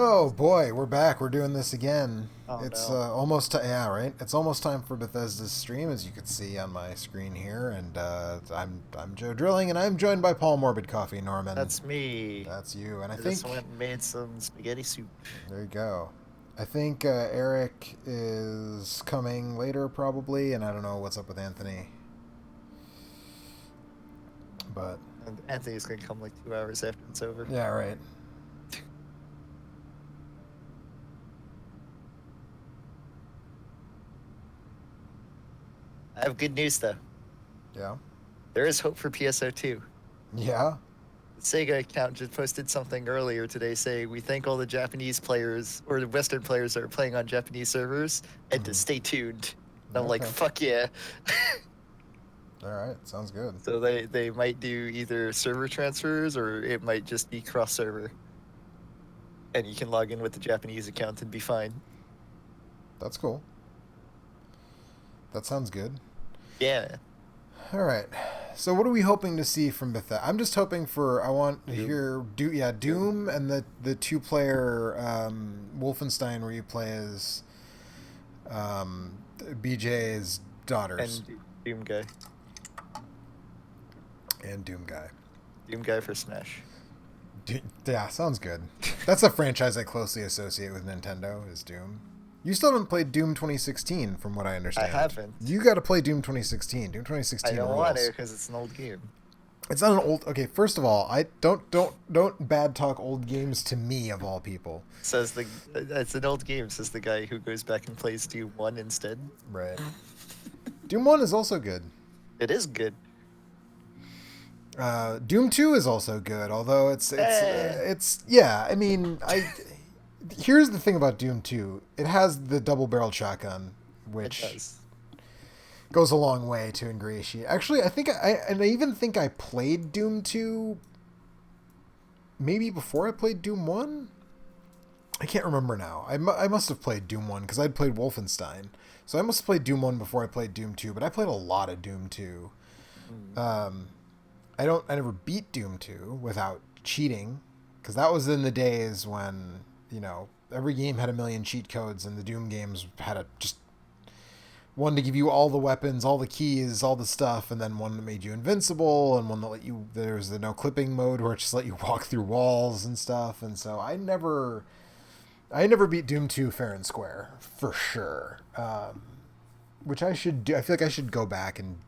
Oh boy, we're back. We're doing this again. Oh It's no. yeah, right. It's almost time for Bethesda's stream, as you can see on my screen here. And I'm Joe Drilling, and I'm joined by Paul Morbid Coffee Norman. That's me. That's you. And I I just think went and made some spaghetti soup. there you go. I think Eric is coming later, probably, and I don't know what's up with Anthony, but And Anthony's gonna come like 2 hours after it's over. yeah, right. I have good news though. Yeah, There is hope for PSO2. yeah. The Sega account just posted something earlier today saying we thank all the Japanese players or the Western players that are playing on Japanese servers and to Mhm. stay tuned. And I'm like, Okay. fuck yeah. All right. Sounds good. So they might do either server transfers or it might just be cross server. And you can log in with the Japanese account and be fine. That's cool. That sounds good. Yeah. All right. So what are we hoping to see from Bethesda? I'm just hoping for I want to Doom. hear Doom and the two-player Wolfenstein where you play as BJ's daughters And Doom Guy. and Doom Guy. Doom Guy for Smash. Yeah, sounds good. That's a franchise I closely associate with Nintendo is Doom. You still haven't played Doom 2016, from what I understand. I haven't. You got to play Doom 2016. Doom 2016 I don't rules. want to because it's an old game. It's not an old. Okay, first of all, I don't bad talk old games to me of all people. Says the it's an old game. Says the guy who goes back and plays Doom 1 instead. Right. Doom 1 is also good. It is good. Doom 2 is also good, although it's Eh. yeah. I mean, here's the thing about Doom 2. It has the double-barreled shotgun, It which does. goes a long way to ingratiate. Actually, I even think I played Doom 2 maybe before I played Doom 1. I can't remember now. I must have played Doom 1 because I'd played Wolfenstein. So I must have played Doom 1 before I played Doom 2, but I played a lot of Doom 2. Mm. I never beat Doom 2 without cheating, because that was in the days when, every game had a million cheat codes, and the Doom games had just one to give you all the weapons, all the keys, all the stuff, and then one that made you invincible, and one that there's the no clipping mode where it just let you walk through walls and stuff. And so I never beat Doom 2 fair and square, for sure. Which I should do. I feel like I should go back and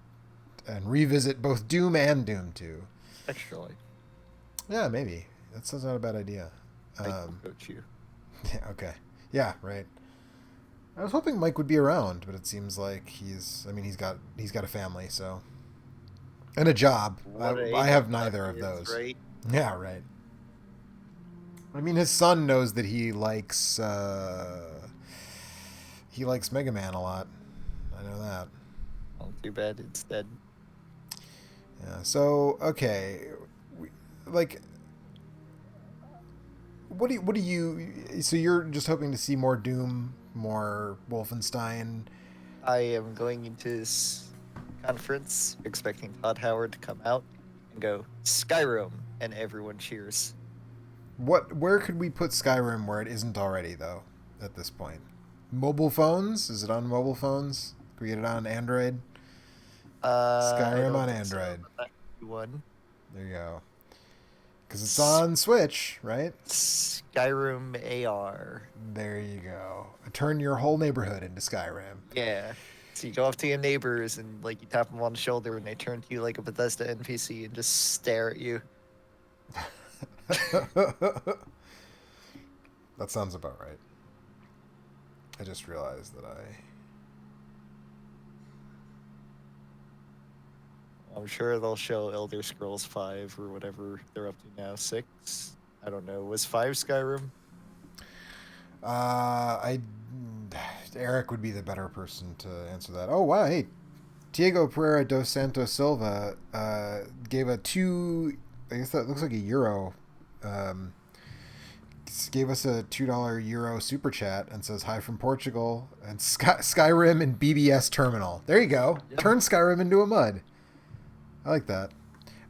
revisit both Doom and Doom 2. Actually, Yeah, maybe. That's not a bad idea. I can coach you. Yeah, okay. Yeah, right. I was hoping Mike would be around, but it seems like he's got a family, so, and a job. What a I have age neither of is, those. right? Yeah, right. I mean, his son knows that he likes Mega Man a lot. I know that. Well, too bad it's dead. Yeah. So okay, like, what do you? So you're just hoping to see more Doom, more Wolfenstein. I am going into this conference expecting Todd Howard to come out and go Skyrim, and everyone cheers. Where could we put Skyrim where it isn't already, though? At this point, mobile phones? Is it on mobile phones? Can we get it on Android? I Skyrim don't on think so, Android. but that could be one. There you go. Because it's on Switch, right? Skyrim AR. There you go. Turn your whole neighborhood into Skyrim. Yeah. So you go up to your neighbors and like you tap them on the shoulder and they turn to you like a Bethesda NPC and just stare at you. That sounds about right. I just realized that I'm sure they'll show Elder Scrolls 5 or whatever they're up to now. 6? I don't know. Was 5 Skyrim? I Eric would be the better person to answer that. Oh wow, hey, Diego Pereira dos Santos Silva gave a two. I guess that looks like a euro. Gave us a $2 euro super chat and says hi from Portugal and Skyrim and BBS terminal. There you go. Yeah. Turn Skyrim into a mud. I like that.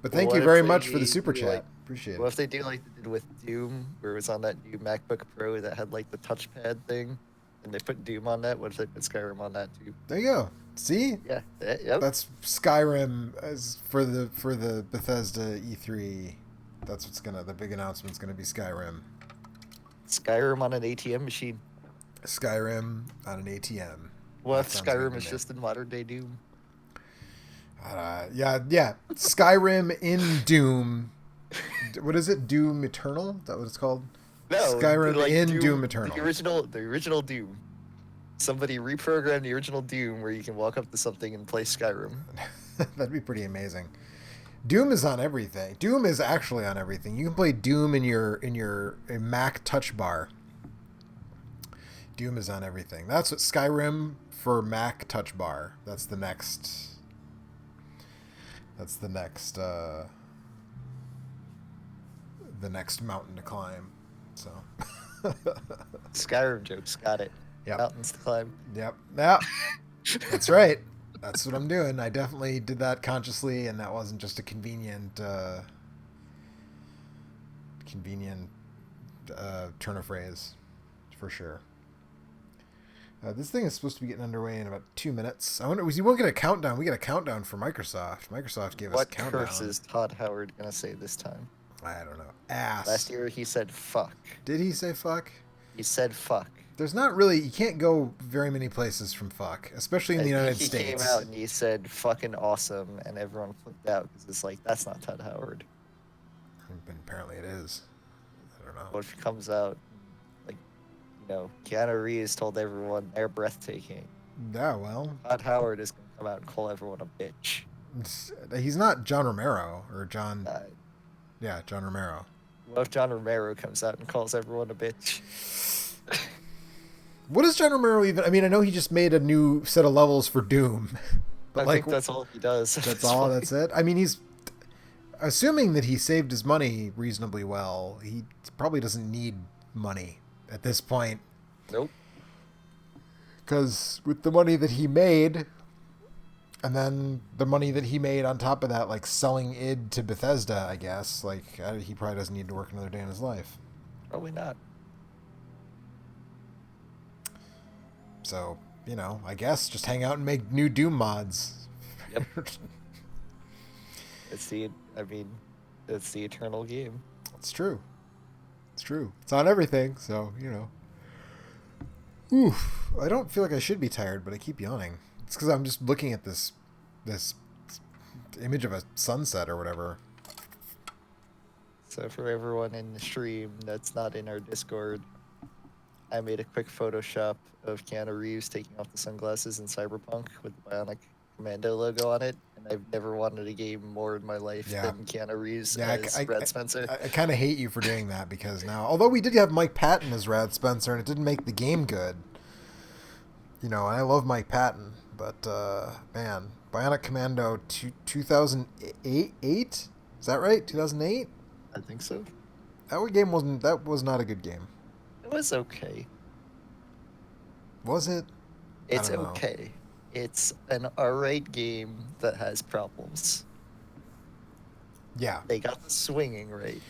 But thank What you if very they much for the gave super you, chat. like, Appreciate What it. if they do like they did with Doom, where it was on that new MacBook Pro that had like the touchpad thing, and they put Doom on that? What if they put Skyrim on that too? There you go. See, Yeah. Yep. that's Skyrim as for the Bethesda E3. That's what's gonna the big announcement's gonna be Skyrim. Skyrim on an ATM machine. Skyrim on an ATM. What That if sounds good Skyrim to is me. just in modern day Doom? Yeah. Skyrim in Doom. What is it? Doom Eternal? Is that what it's called? No, Skyrim like in Doom Doom, Eternal. the original Doom. Somebody reprogrammed the original Doom where you can walk up to something and play Skyrim. That'd be pretty amazing. Doom is on everything. Doom is actually on everything. You can play Doom in your Mac Touch Bar. Doom is on everything. That's what Skyrim for Mac Touch Bar. That's the next. That's the next. The next mountain to climb. So. Skyrim jokes, got it. Yep. Mountains to climb. Yep. Yeah. That's right. That's what I'm doing. I definitely did that consciously, and that wasn't just a convenient turn of phrase, for sure. This thing is supposed to be getting underway in about 2 minutes. I wonder, we won't get a countdown. We get a countdown for Microsoft. Microsoft gave us a What countdown. curse is Todd Howard gonna say this time? I don't know. Ass. Last year he said fuck. Did he say fuck? He said fuck. There's not really. You can't go very many places from fuck, especially in the United He States. came out and he said fucking awesome, and everyone flipped out because it's like, that's not Todd Howard. But apparently it is. I don't know. What if he comes out, like, Keanu Reeves told everyone they're breathtaking. Yeah, well, Todd Howard is gonna come out and call everyone a bitch. he's not John Romero or John. Uh, Yeah, John Romero. What if John Romero comes out and calls everyone a bitch? What does John Romero even? I mean, I know he just made a new set of levels for Doom, but I think that's all he does. That's all. That's it. I mean, he's assuming that he saved his money reasonably well. He probably doesn't need money at this point. Nope. Because with the money that he made, and then the money that he made on top of that, like selling id to Bethesda, I guess, like he probably doesn't need to work another day in his life. Probably not. So, I guess just hang out and make new Doom mods. Yep. It's the eternal game. It's true. It's true. It's on everything, so, Oof. I don't feel like I should be tired, but I keep yawning. It's because I'm just looking at this image of a sunset or whatever. So for everyone in the stream that's not in our Discord, I made a quick Photoshop of Keanu Reeves taking off the sunglasses in Cyberpunk with the Bionic Commando logo on it, and I've never wanted a game more in my life than Keanu Reeves as Brad Spencer. I kind of hate you for doing that because now, although we did have Mike Patton as Brad Spencer, and it didn't make the game good. And I love Mike Patton, but man, Bionic Commando 2008? Is that right? 2008? I think so. That was not a good game. It was okay. Was it? It's okay. It's an alright game that has problems. Yeah. They got the swinging right.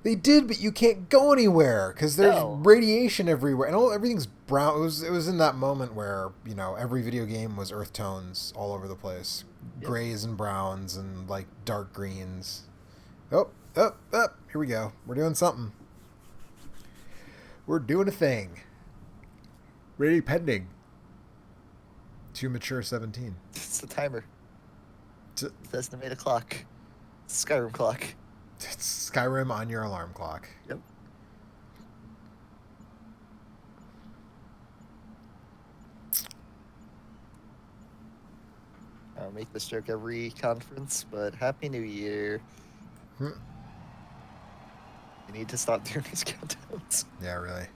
They did, but you can't go anywhere because there's radiation everywhere, and everything's brown. It was in that moment where every video game was earth tones all over the place, grays and browns and like dark greens. Oh, here we go. We're doing something. We're doing a thing. Ready pending. To mature 17. It's the timer. Bethesda made a clock. Skyrim clock. It's Skyrim on your alarm clock. Yep. I'll make this joke every conference, but Happy New Year. You need to stop doing these countdowns. Yeah, really.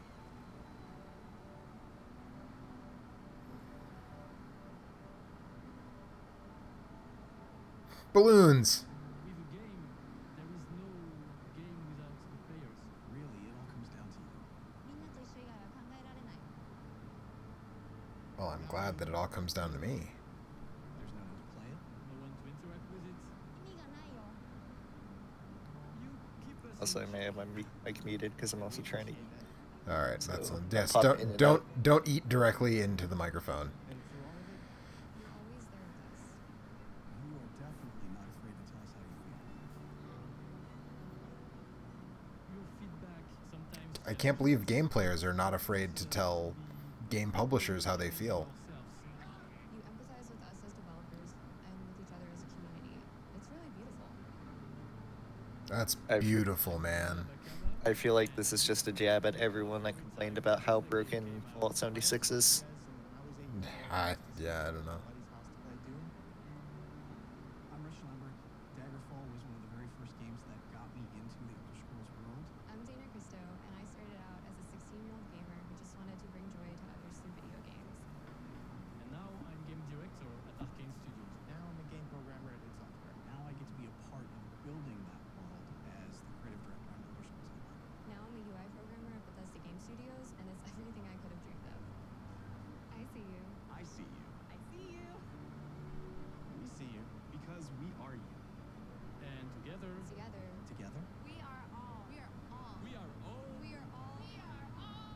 Balloons. Well, I'm glad that it all comes down to me. There's no one to play it? No one to interact with it? You keep us Also, I may have my mic muted because I'm also trying to eat. All right, So, that's I'll yes. pop in and out. Don't eat directly into the microphone. And through all of it, You're always there with us. you are definitely not afraid to tell us how you feel. Your feedback sometimes. I can't believe game players are not afraid to tell game publishers how they feel. You empathize with us as developers and with each other as a community. It's really beautiful. That's I've- beautiful, man. I feel like this is just a jab at everyone that complained about how broken Fallout 76 is. Yeah, I don't know. I'm Rush Lambert. Daggerfall was one of the very first games that got me into the Elder Scrolls world. I'm Dana Christo, and I started out as a 16-year-old gamer who just wanted to bring joy to others through video games. And now I'm game director at Arcane Studios. Now I'm a game programmer at id Software. Now I get to be a part of building that world as the creative director on Elder Scrolls Online. Now I'm a UI programmer at Bethesda Game Studios, and it's everything I could have dreamed of. I see you. I see you. I see you. We see you because we are you. And together, Together, we are all. we are all. We are all. We are all. We are all.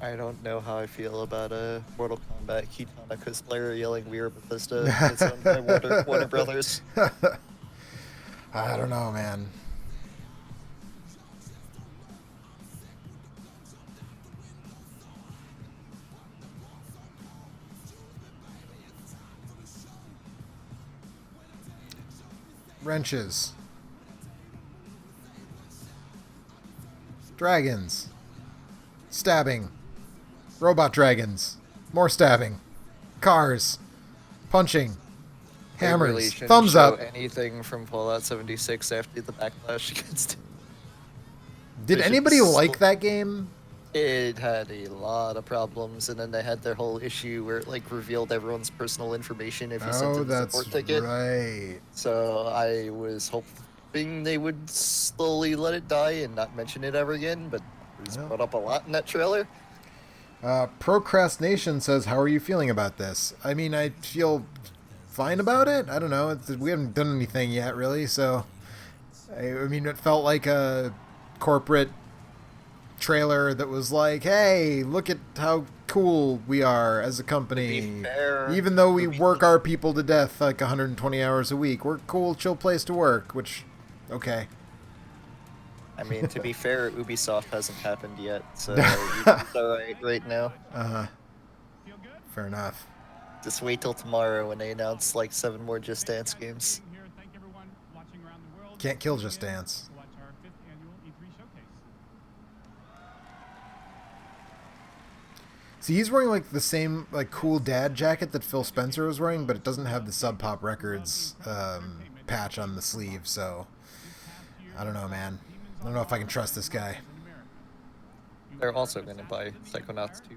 I don't know how I feel about a Mortal Kombat Kitana cosplayer yelling "We are Bethesda." It's owned by Warner Brothers. I don't know, man. Wrenches. Dragons. Stabbing. Robot dragons. More stabbing. Cars. Punching. They Hammers. really shouldn't Thumbs show up. Anything from Fallout 76 after the backlash against Did they should anybody sl- like that game? it. Had a lot of problems, and then they had their whole issue where it like revealed everyone's personal information if you sent Oh, in a that's support ticket. right. So I was hoping they would slowly let it die and not mention it ever again, but it was Yeah. brought up a lot in that trailer. Procrastination says, how are you feeling about this? I mean, I feel fine about it. I don't know. We haven't done anything yet, really. So, I mean, it felt like a corporate trailer that was like, hey, look at how cool we are as a company. fair, Even though we to be- work our people to death like 120 hours a week, we're a cool, chill place to work, which, okay. I mean, to be fair, Ubisoft hasn't happened yet, so it's alright right now. Uh-huh. Fair enough. Just wait till tomorrow when they announce like 7 more Just Dance games. Can't kill Just Dance. See, he's wearing like the same like cool dad jacket that Phil Spencer was wearing, but it doesn't have the Sub Pop Records patch on the sleeve. So I don't know, man. I don't know if I can trust this guy. They're also going to buy Psychonauts 2.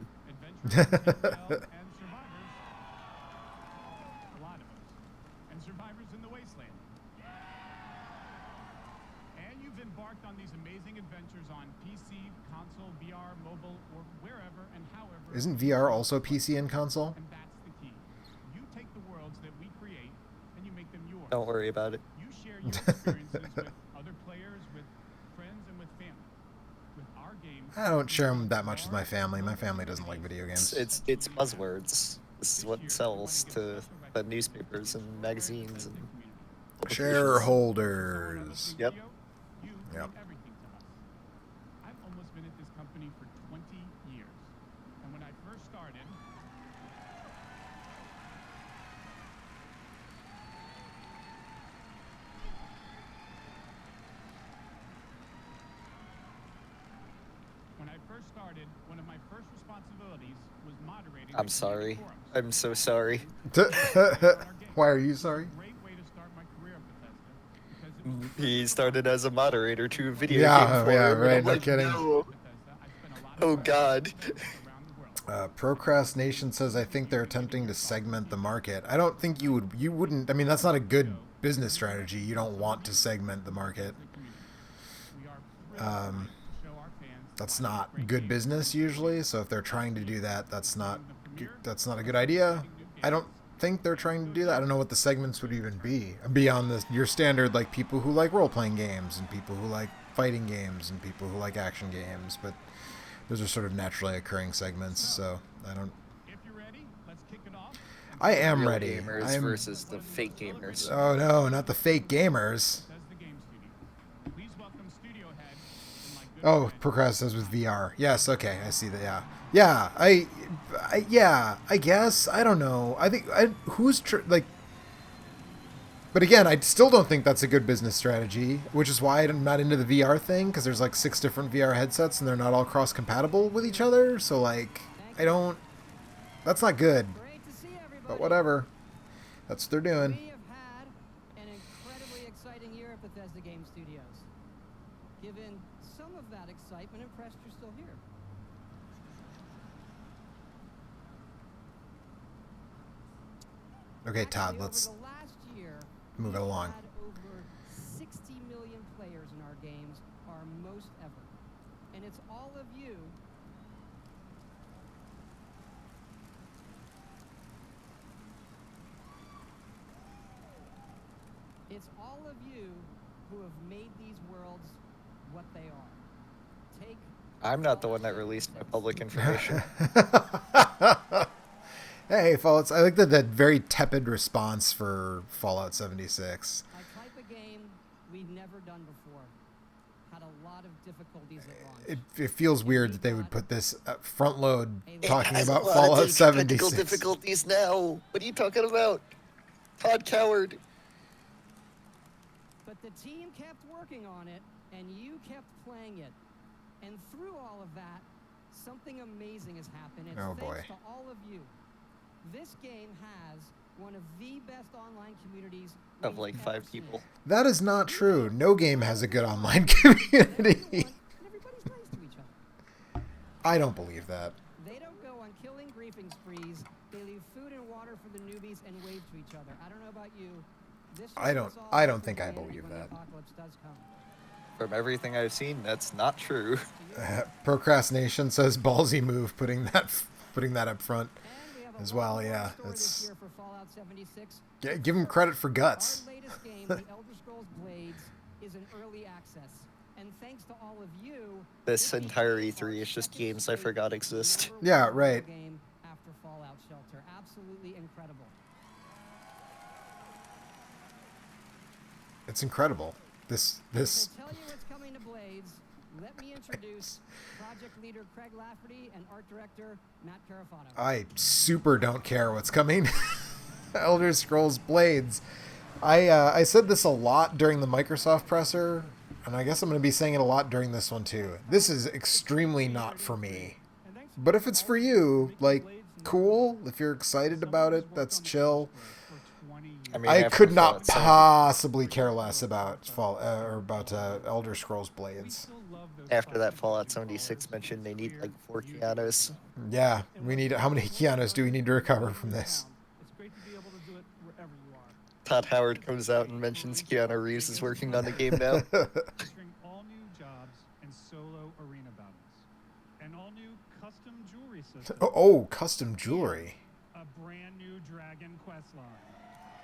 Isn't VR also PC and console? Don't worry about it. You share your experiences with other players, with friends, and with family. With our games, I don't share them that much with my family. My family doesn't like video games. It's buzzwords. This is what sells to the newspapers and magazines and publications. Shareholders. Yep. You Yep. mean everything to us. I've almost been at this company for 20 years. And when I first started, one of my first responsibilities was moderating. I'm the sorry. community forums. I'm so sorry. Why are you sorry? Great way to start my career at Bethesda because it was He started as a moderator to a video Yeah, game forum. yeah, and right, I'm no like, kidding. no. Bethesda. I spent a lot of Oh time God. around the world. Procrastination says, I think they're attempting to segment the market. I don't think you wouldn't. I mean, that's not a good business strategy. You don't want to segment the market. That's not good business usually. So if they're trying to do that, that's not a good idea. I don't think they're trying to do that. I don't know what the segments would even be beyond your standard, like people who like role-playing games and people who like fighting games and people who like action games, but those are sort of naturally occurring segments. So I don't. If you're ready, let's kick it off. I am Real ready. gamers versus the fake gamers. Oh no, not the fake gamers. Says the game studio. Please welcome studio head and my good Oh, friend. Procrastinates with VR. Yes, okay, I see that. Yeah. I guess I don't know. I think but again, I still don't think that's a good business strategy, which is why I'm not into the VR thing, because there's like 6 different VR headsets and they're not all cross-compatible with each other. So like, that's not good. Great to see everybody. But whatever, that's what they're doing. We have had an incredibly exciting year at Bethesda Game Studios. Given some of that excitement, impressed you're still here. Okay, Todd, Actually, let's over the last year, move it we've along. had over 60 million players in our games, our most ever. And it's all of you who have made these worlds what they are. Take I'm not the one that released my public information. Hey, Fallout. I like that very tepid response for Fallout 76. a type of game we've never done before. Had a lot of difficulties at launch. It feels weird that they would put this front load talking It has about a lot Fallout of technical 76. difficulties now. What are you talking about? Todd Coward. But the team kept working on it, and you kept playing it. And through all of that, something amazing has happened. It's Oh, thanks boy. to all of you. This game has one of the best online communities Of we've like ever 5 seen. people. That is not true. No game has a good online community. And everybody's nice to each other. I don't believe that. They don't go on killing griefing sprees. They leave food and water for the newbies and wave to each other. I don't know about you. This I year don't- was all I don't about think I humanity believe when the that. apocalypse does come. From everything I've seen, that's not true. Procrastination says ballsy move putting that up front. And we have a As lot well, more yeah, story this that's- year for Fallout 76. Give him credit for guts. Our latest game, The Elder Scrolls Blades, is in early access. And thanks to all of you, This will entire be E3 our is just second games I straight forgot exist. number Yeah, one right. game after Fallout Shelter. Absolutely incredible. It's incredible. This To tell you what's coming to Blades, let me introduce project leader Craig Lafferty and art director Matt Carafano. I super don't care what's coming. Elder Scrolls Blades. I said this a lot during the Microsoft presser, and I guess I'm going to be saying it a lot during this one too. This is extremely not for me. But if it's for you, like, cool. If you're excited about it, that's chill. I mean, I after could not Fallout 7, possibly care less about Elder Scrolls Blades. After that Fallout 76 mentioned they need like 4 Keanu's. Yeah, we need. How many Keanu's do we need to recover from this? It's great to be able to do it wherever you are. Todd Howard comes out and mentions Keanu Reeves is working on the game now. Featuring all new jobs and solo arena battles. An all new custom jewelry system. Oh, custom jewelry. A brand new Dragon Quest line.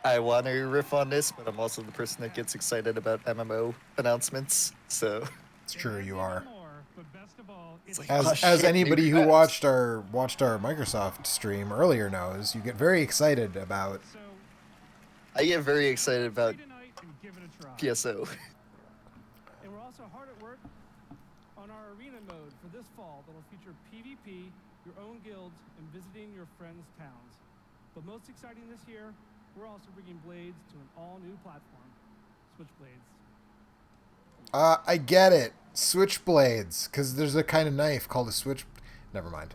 I want to riff on this, but I'm also the person that gets excited about MMO announcements. So It's true, you are. More, but best of all, it's like, As oh, as shit, anybody new who quest. watched our Microsoft stream earlier knows, you get very excited about. so I get very excited about play tonight and give it a try. PSO. And we're also hard at work on our arena mode for this fall that'll feature PvP, your own guilds, and visiting your friends' towns. But most exciting this year, we're also bringing Blades to an all-new platform, Switchblades. I get it, switchblades, because there's a kind of knife called a switch. Never mind.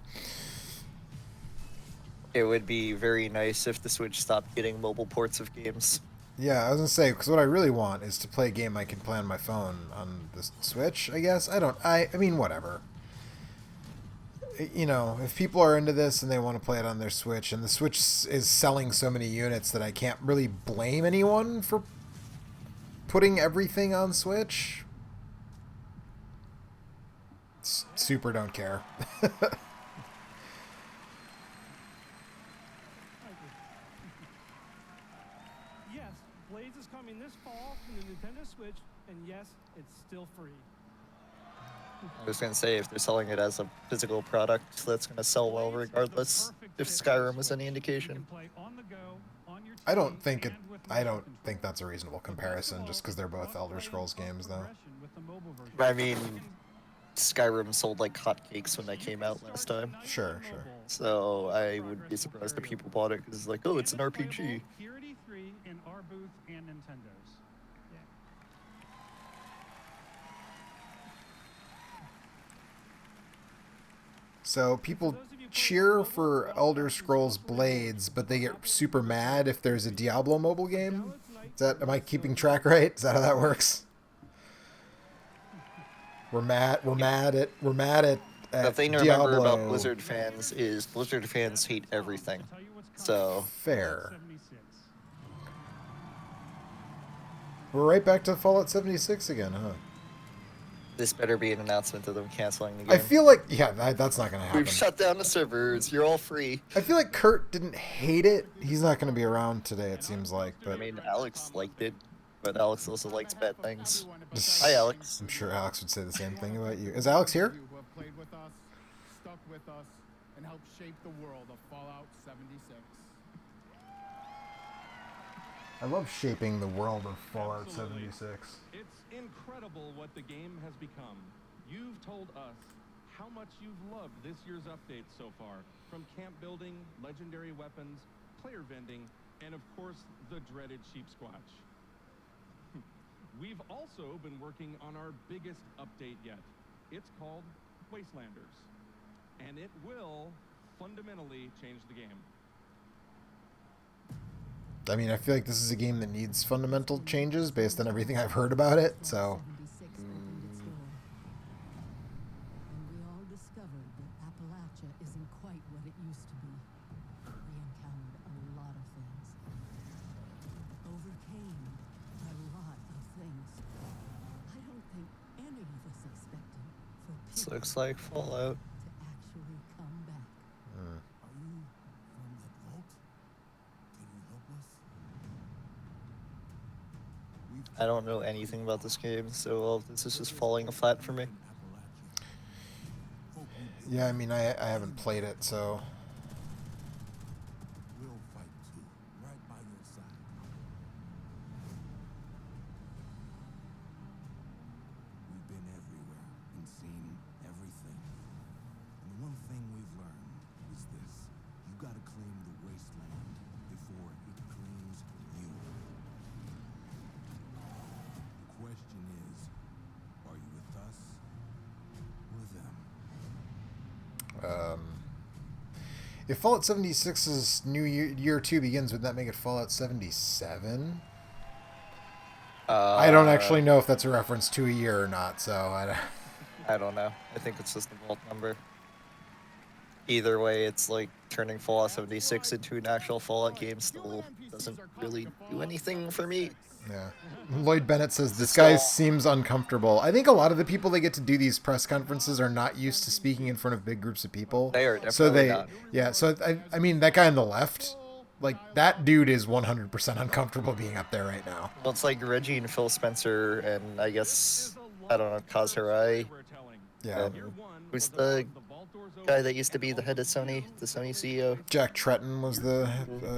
It would be very nice if the Switch stopped getting mobile ports of games. Yeah, I was gonna say, because what I really want is to play a game I can play on my phone on the Switch. I guess I mean, whatever. You know, if people are into this and they want to play it on their Switch, and the Switch is selling so many units that I can't really blame anyone for putting everything on Switch, super don't care. Yes, Blades is coming this fall to the Nintendo Switch, and yes, it's still free. I was gonna say, if they're selling it as a physical product, that's gonna sell well regardless. If Skyrim was any indication. I don't think that's a reasonable comparison, just because they're both Elder Scrolls games, though. I mean, Skyrim sold like hotcakes when that came out last time. Sure. So I would be surprised if people bought it because it's like, oh, it's an RPG. Here at E3 in our booth and Nintendo's. So people cheer for Elder Scrolls Blades, but they get super mad if there's a Diablo mobile game. Am I keeping track right? Is that how that works? We're mad at The thing to Diablo. remember about Blizzard fans is Blizzard fans hate everything. So Fair. We're right back to Fallout 76 again, huh? this better be an announcement of them canceling the game. I feel like, yeah, that's not going to happen. We've shut down the servers. You're all free. I feel like Kurt didn't hate it. He's not going to be around today, it seems like. I But mean, Alex liked it, but Alex also likes bad things. Hi, Alex. I'm sure Alex would say the same thing about you. Is Alex here? You who have played with us, stuck with us, and helped shape the world of Fallout 76. I love shaping the world of Fallout 76. It's incredible what the game has become. You've told us how much you've loved this year's updates so far, from camp building, legendary weapons, player vending, and of course, the dreaded sheep squatch. We've also been working on our biggest update yet. It's called Wastelanders, and it will fundamentally change the game. I mean, I feel like this is a game that needs fundamental changes based on everything I've heard about it, so... And we all discovered that Appalachia isn't quite what it used to be. We encountered a lot of things. Overcame a lot of things. I don't think any of us expected for This people looks like Fallout. to actually come back. Are you from the vault? Can you help us? I don't know anything about this game, so all of this is just falling flat for me. Yeah, I mean, I haven't played it, so... We'll fight too, right by your side. We've been everywhere and seen everything. And one thing we've learned is this. You gotta claim the wasteland before it claims you. The question is, are you with us or them? If Fallout 76's new year 2 begins, would that make it Fallout 77? I don't actually know if that's a reference to a year or not, so I don't know. I think it's just a vault number. Either way, it's like turning Fallout 76 into an actual Fallout game still doesn't really do anything for me. Yeah. Lloyd Bennett says, this guy seems uncomfortable. I think a lot of the people that get to do these press conferences are not used to speaking in front of big groups of people. They are definitely so they, not. Yeah, so I mean, that guy on the left, like, that dude is 100% uncomfortable being up there right now. Well, it's like Reggie and Phil Spencer, and I guess, I don't know, Kaz Hirai. Yeah. Who's the guy that used to be the head of Sony, the Sony CEO? Jack Tretton was the...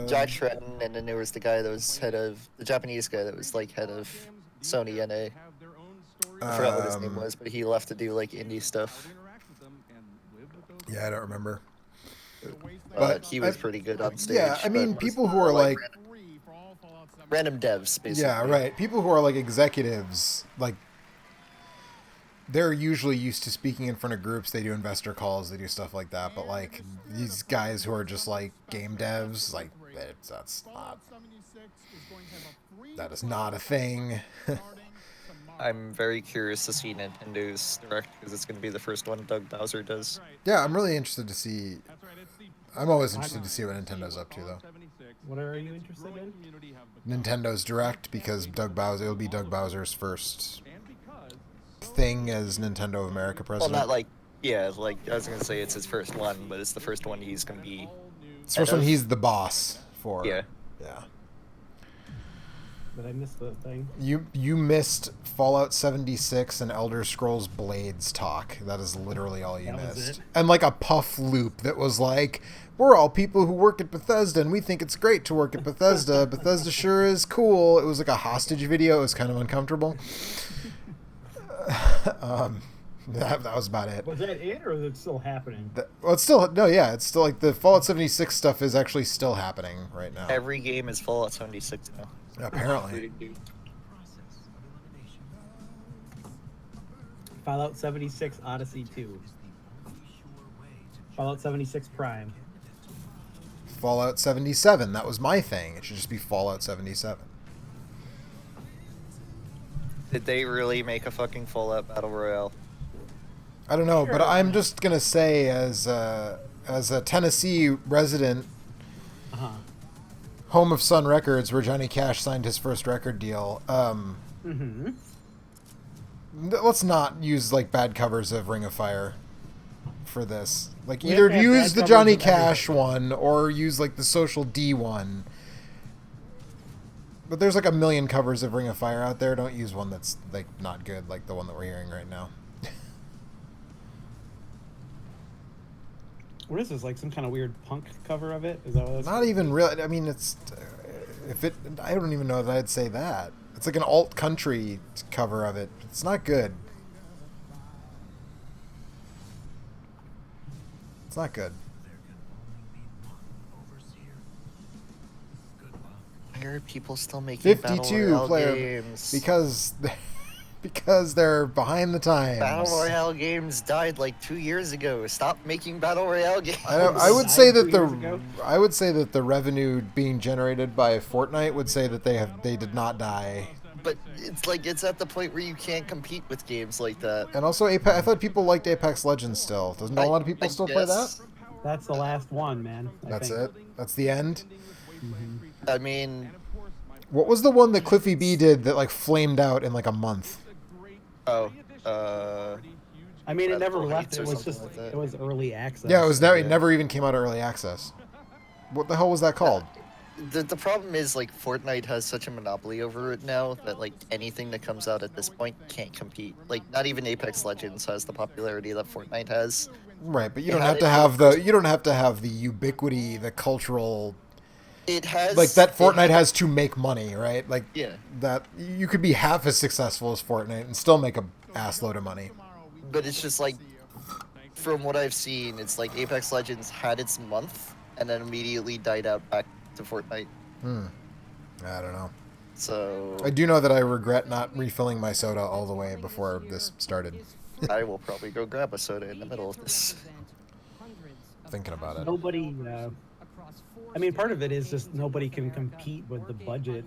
Jack Tretton, and then there was the guy that was head of, the Japanese guy that was like head of Sony NA. I forgot what his name was, but he left to do like indie stuff. Yeah, I don't remember. But he was pretty good on stage. Yeah, I mean, people who are like... Random devs, basically. Yeah, right. People who are like executives, like, they're usually used to speaking in front of groups. They do investor calls, they do stuff like that. But like these guys who are just like game devs, like that is not a thing. I'm very curious to see Nintendo's Direct because it's going to be the first one Doug Bowser does. Yeah, I'm really interested to see. I'm always interested to see what Nintendo's up to, though. What are you interested growing in? community have become. Nintendo's Direct, because Doug Bowser, it'll be Doug Bowser's first And because thing as Nintendo of America Well, president. not like, yeah, like, I was gonna say it's his first one, but it's the first one he's gonna be. It's the first head one of. he's the boss for. Yeah. Yeah. Did I miss the thing? You missed Fallout 76 and Elder Scrolls Blades talk. That is literally all you That was missed. it? And like a puff loop that was like, we're all people who work at Bethesda and we think it's great to work at Bethesda. Bethesda sure is cool. It was like a hostage video. It was kind of uncomfortable. That was about it. Was that it, or is it still happening? Well, it's still, no, yeah, it's still like the Fallout 76 stuff is actually still happening right now. Every game is Fallout 76 now. Apparently. Fallout 76 Odyssey 2. Fallout 76 Prime. Fallout 77, that was my thing. It should just be Fallout 77. Did they really make a fucking Fallout Battle Royale? I don't know, but Sure. I'm just gonna say, as a Tennessee resident, Uh-huh. home of Sun Records, where Johnny Cash signed his first record deal. Mm-hmm. Let's not use like bad covers of Ring of Fire for this. Like We either have to have use bad the covers Johnny of Cash everything. one or use like the Social D one. But there's like a million covers of Ring of Fire out there. Don't use one that's like not good, like the one that we're hearing right now. What is this? Like some kind of weird punk cover of it? Is that what that's Not even really. I mean, it's if it. I don't even know that I'd say that. It's like an alt country cover of it. It's not good. It's not good. Why are people still making Battle 52 Royale player games? because they're behind the times. Battle Royale games died like 2 years ago. Stop making Battle Royale games. I would say that 2 years ago? I would say that the revenue being generated by Fortnite would say that they did not die. But it's like it's at the point where you can't compete with games like that. And also Apex, I thought people liked Apex Legends still. Doesn't a lot of people I still play that? guess. That's the last one, man. I That's think. it. That's the end. I mean, What was the one that Cliffy B did that like flamed out in like a month? oh, I mean, it never Red Bull left. Heights It or was something just like that. it was early access. Yeah, it was never. It Yeah. never even came out of early access. What the hell was that called? the problem is like Fortnite has such a monopoly over it now that like anything that comes out at this point can't compete. Like not even Apex Legends has the popularity that Fortnite has. Right, but you It don't had have to it- have the you don't have to have the ubiquity, the cultural It has like that it Fortnite had- has to make money, right? Like Yeah. that you could be half as successful as Fortnite and still make a ass load of money. But it's just like, from what I've seen, it's like Apex Legends had its month and then immediately died out back to Fortnite. I don't know. So I do know that I regret not refilling my soda all the way before this started. I will probably go grab a soda in the middle of this. Thinking about it. Nobody. I mean, part of it is just nobody can compete with the budget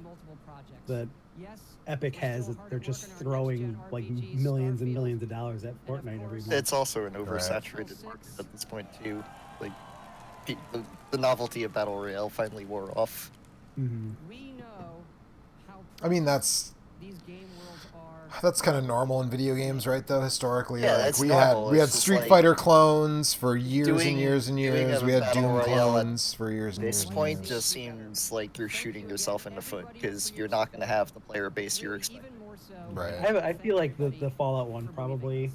that Epic has. They're just throwing like millions and millions of dollars at Fortnite every month. It's also an oversaturated market at this point too. Like the novelty of Battle Royale finally wore off. Mm-hmm. I mean, that's kind of normal in video games, right? Though historically, Yeah, like that's we normal. had It's just Street like Fighter clones for years and doing- years and doing years. a We had Battle Doom Royale at clones for years and years. This and point years. just seems like you're shooting yourself in the foot because you're not going to have the player base you're expecting. Right. I feel like the Fallout one probably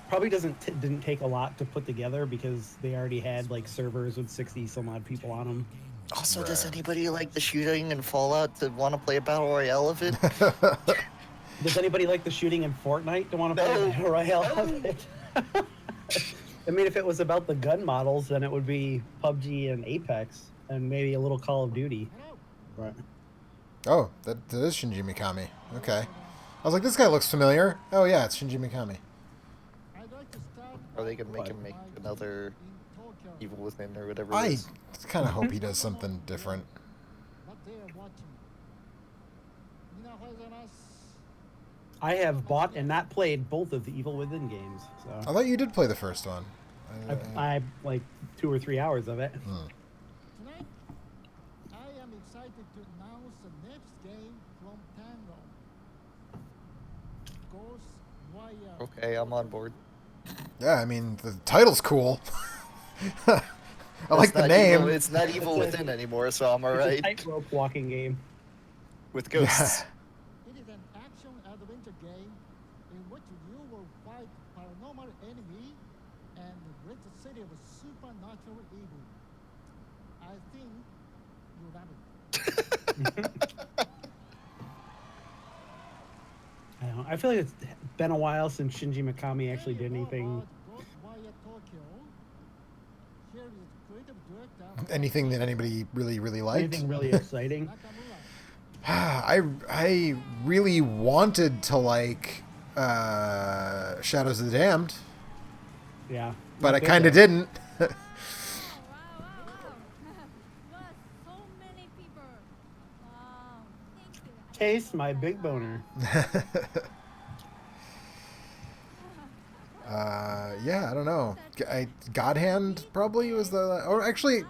didn't take a lot to put together because they already had like servers with 60 some odd people on them. Also, does anybody like the shooting in Fallout to want to play a Battle Royale of it? Does anybody like the shooting in Fortnite to want to play No. a Battle Royale of it? I mean, if it was about the gun models, then it would be PUBG and Apex, and maybe a little Call of Duty. But Oh, that is Shinji Mikami. Okay. I was like, this guy looks familiar. Oh yeah, it's Shinji Mikami. Are they going to make him make another Evil Within or whatever it I is? kind of hope he does something different. I have bought and not played both of the Evil Within games, I so thought you did play the first one. I like 2 or 3 hours of it. Okay, I'm on board. Yeah, I mean the title's cool. I like the not name. Evil, it's not Evil Within anymore, so I'm It's a alright. tightrope walking game. With ghosts. It is an action adventure game in which you will fight paranormal enemy and rid the city of supernatural evil. I think you'll love it. I don't know. I feel like it's been a while since Shinji Mikami actually did anything. Anything that anybody really liked. Anything really exciting. I really wanted to like Shadows of the Damned, Yeah. but I Good kind of though. didn't. Taste my big boner. Yeah, I don't know. God Hand probably was the, or actually,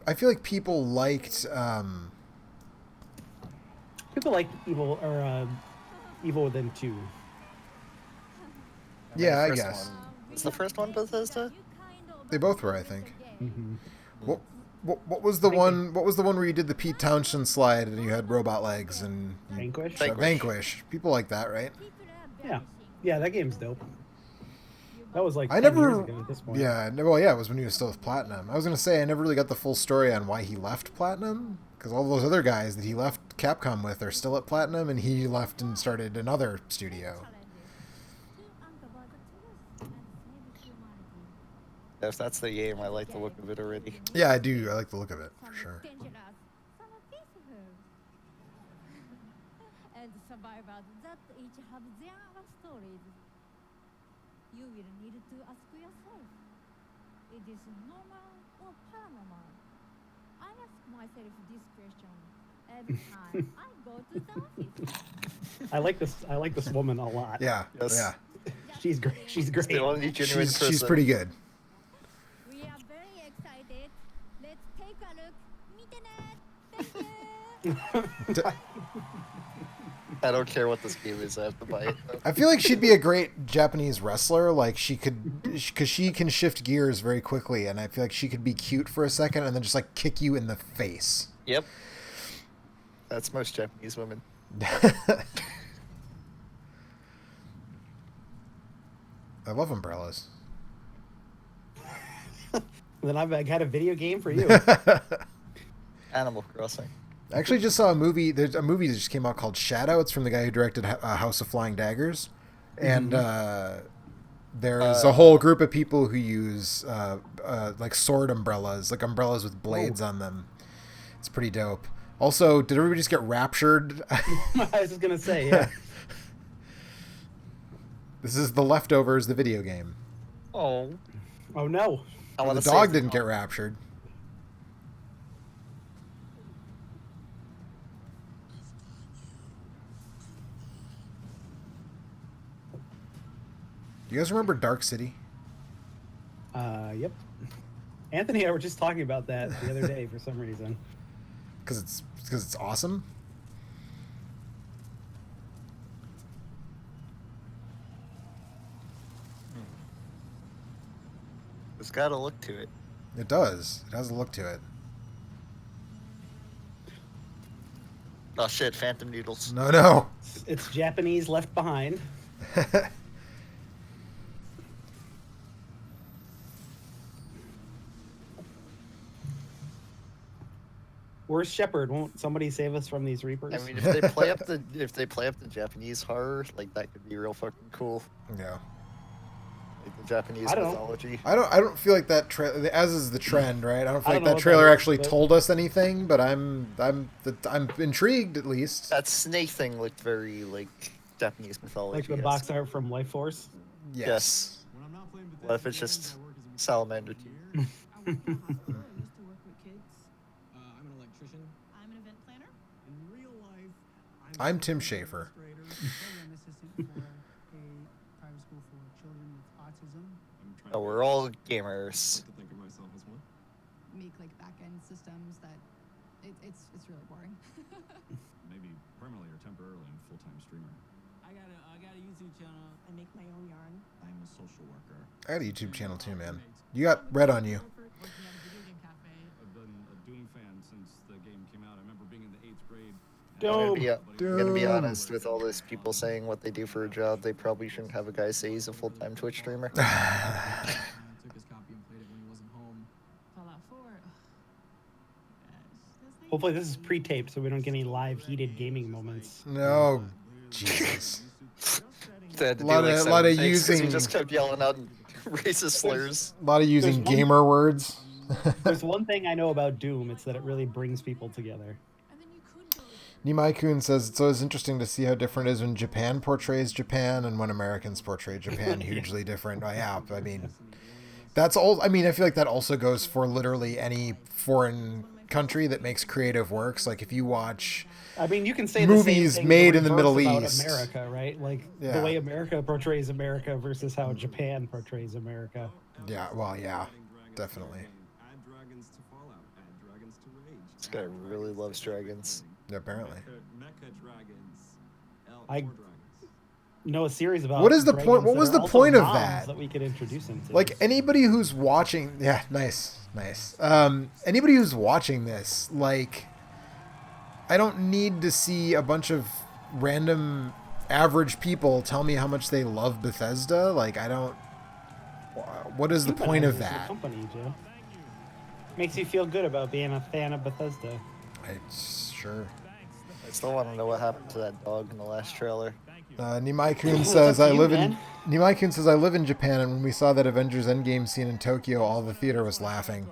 I feel like people liked. People like Evil Within 2. Yeah, I First guess one. Was the first one Bethesda? they both were. I think. Mm-hmm. What was the one? What was the one where you did the Pete Townshend slide and you had robot legs and you, Vanquish? Vanquish. People like that, right? Yeah. Yeah, that game's dope. That was like I 10 years never. ago at this point. Yeah, well, yeah, it was when he was still with Platinum. I was gonna say I never really got the full story on why he left Platinum, because all those other guys that he left Capcom with are still at Platinum, and he left and started another studio. If that's the game, I like the look of it already. Yeah, I do. I like the look of it for sure. And survivors that each have their own stories. You will need to ask yourself, it is normal or paranormal? I ask myself this question every time I go to the office. I like this woman a lot. Yeah, Yes. yeah. She's great. She's great. The only genuine person. She's pretty good. We are very excited. Let's take a look. Thank you. I don't care what this game is, I have to buy it. I feel like she'd be a great Japanese wrestler. Like she could, because she can shift gears very quickly, and I feel like she could be cute for a second and then just like kick you in the face. Yep. That's most Japanese women. I love umbrellas. Then I've got a video game for you. Animal Crossing. I actually just saw a movie. There's a movie that just came out called Shadow. It's from the guy who directed House of Flying Daggers, and there's a whole group of people who use like sword umbrellas, like umbrellas with blades on them. It's pretty dope. Also, did everybody just get raptured? I was just gonna say, yeah. This is The Leftovers, the video game. Oh. Oh no. The dog didn't get raptured. You guys remember Dark City? Yep. Anthony and I were just talking about that the other day for some reason. Because it's awesome. It's got a look to it. It does. It has a look to it. Oh shit, Phantom Noodles. No. It's Japanese Left Behind. Where's Shepard? Won't somebody save us from these Reapers? I mean, if they play up the Japanese horror, like that could be real fucking cool. Yeah. Like the Japanese I don't know. mythology. I don't feel like that as is the trend, right? I don't feel I like don't know that what trailer that is, actually but- told us anything, but I'm intrigued at least. That snake thing looked very like Japanese mythology. Like the box art from Life Force? Yes. What if it's just salamander teeth? I'm an electrician. I'm an event planner. In real life, I'm Tim Schafer. Program assistant for a private school for children with autism. Oh, we're all gamers. to think of myself as one. Make like back-end systems that it's really boring. Maybe permanently or temporarily full-time streamer. I got a channel. I make my own yarn. I'm a social worker. I got a YouTube channel too, man. You got red on you. I've been a Doom fan since the game came out. I remember being in the 8th grade. I'm gonna be honest with all those people saying what they do for a job. They probably shouldn't have a guy say he's a full-time Twitch streamer. I took his copy and played it when he wasn't home. Fallout 4. Hopefully this is pre-taped so we don't get any live heated gaming moments. No, Jesus. They had to A do lot like of- seven lot of takes 'cause he using- just kept yelling out racist slurs. A lot of using There's one- gamer words. There's one thing I know about Doom, it's that it really brings people together. Nimai-kun says it's always interesting to see how different it is when Japan portrays Japan and when Americans portray Japan. Hugely different. Yeah, I mean, that's all. I mean, I feel like that also goes for literally any foreign country that makes creative works. Like if you watch, I mean, you can say movies the same thing made in the reverse Middle about East. America, right? Like Yeah. the way America portrays America versus how Japan portrays America. Yeah, well, yeah, definitely. Add dragons to Fallout. Add dragons to Rage. This guy really loves dragons. Apparently. Mecha dragons. I More dragons. know a series about What is the point? dragons What that was are the also point of moms that? we could introduce him to? Like anybody who's watching, yeah, nice. Anybody who's watching this, like, I don't need to see a bunch of random average people tell me how much they love Bethesda. Like, I don't. What is the point of Humanizes the that? company, Joe. Makes you feel good about being a fan of Bethesda. Sure. I still want to know what happened to that dog in the last trailer. Nimai-kun It's says up to I you, live man. in. Nimai-kun says I live in Japan, and when we saw that Avengers Endgame scene in Tokyo, all the theater was laughing.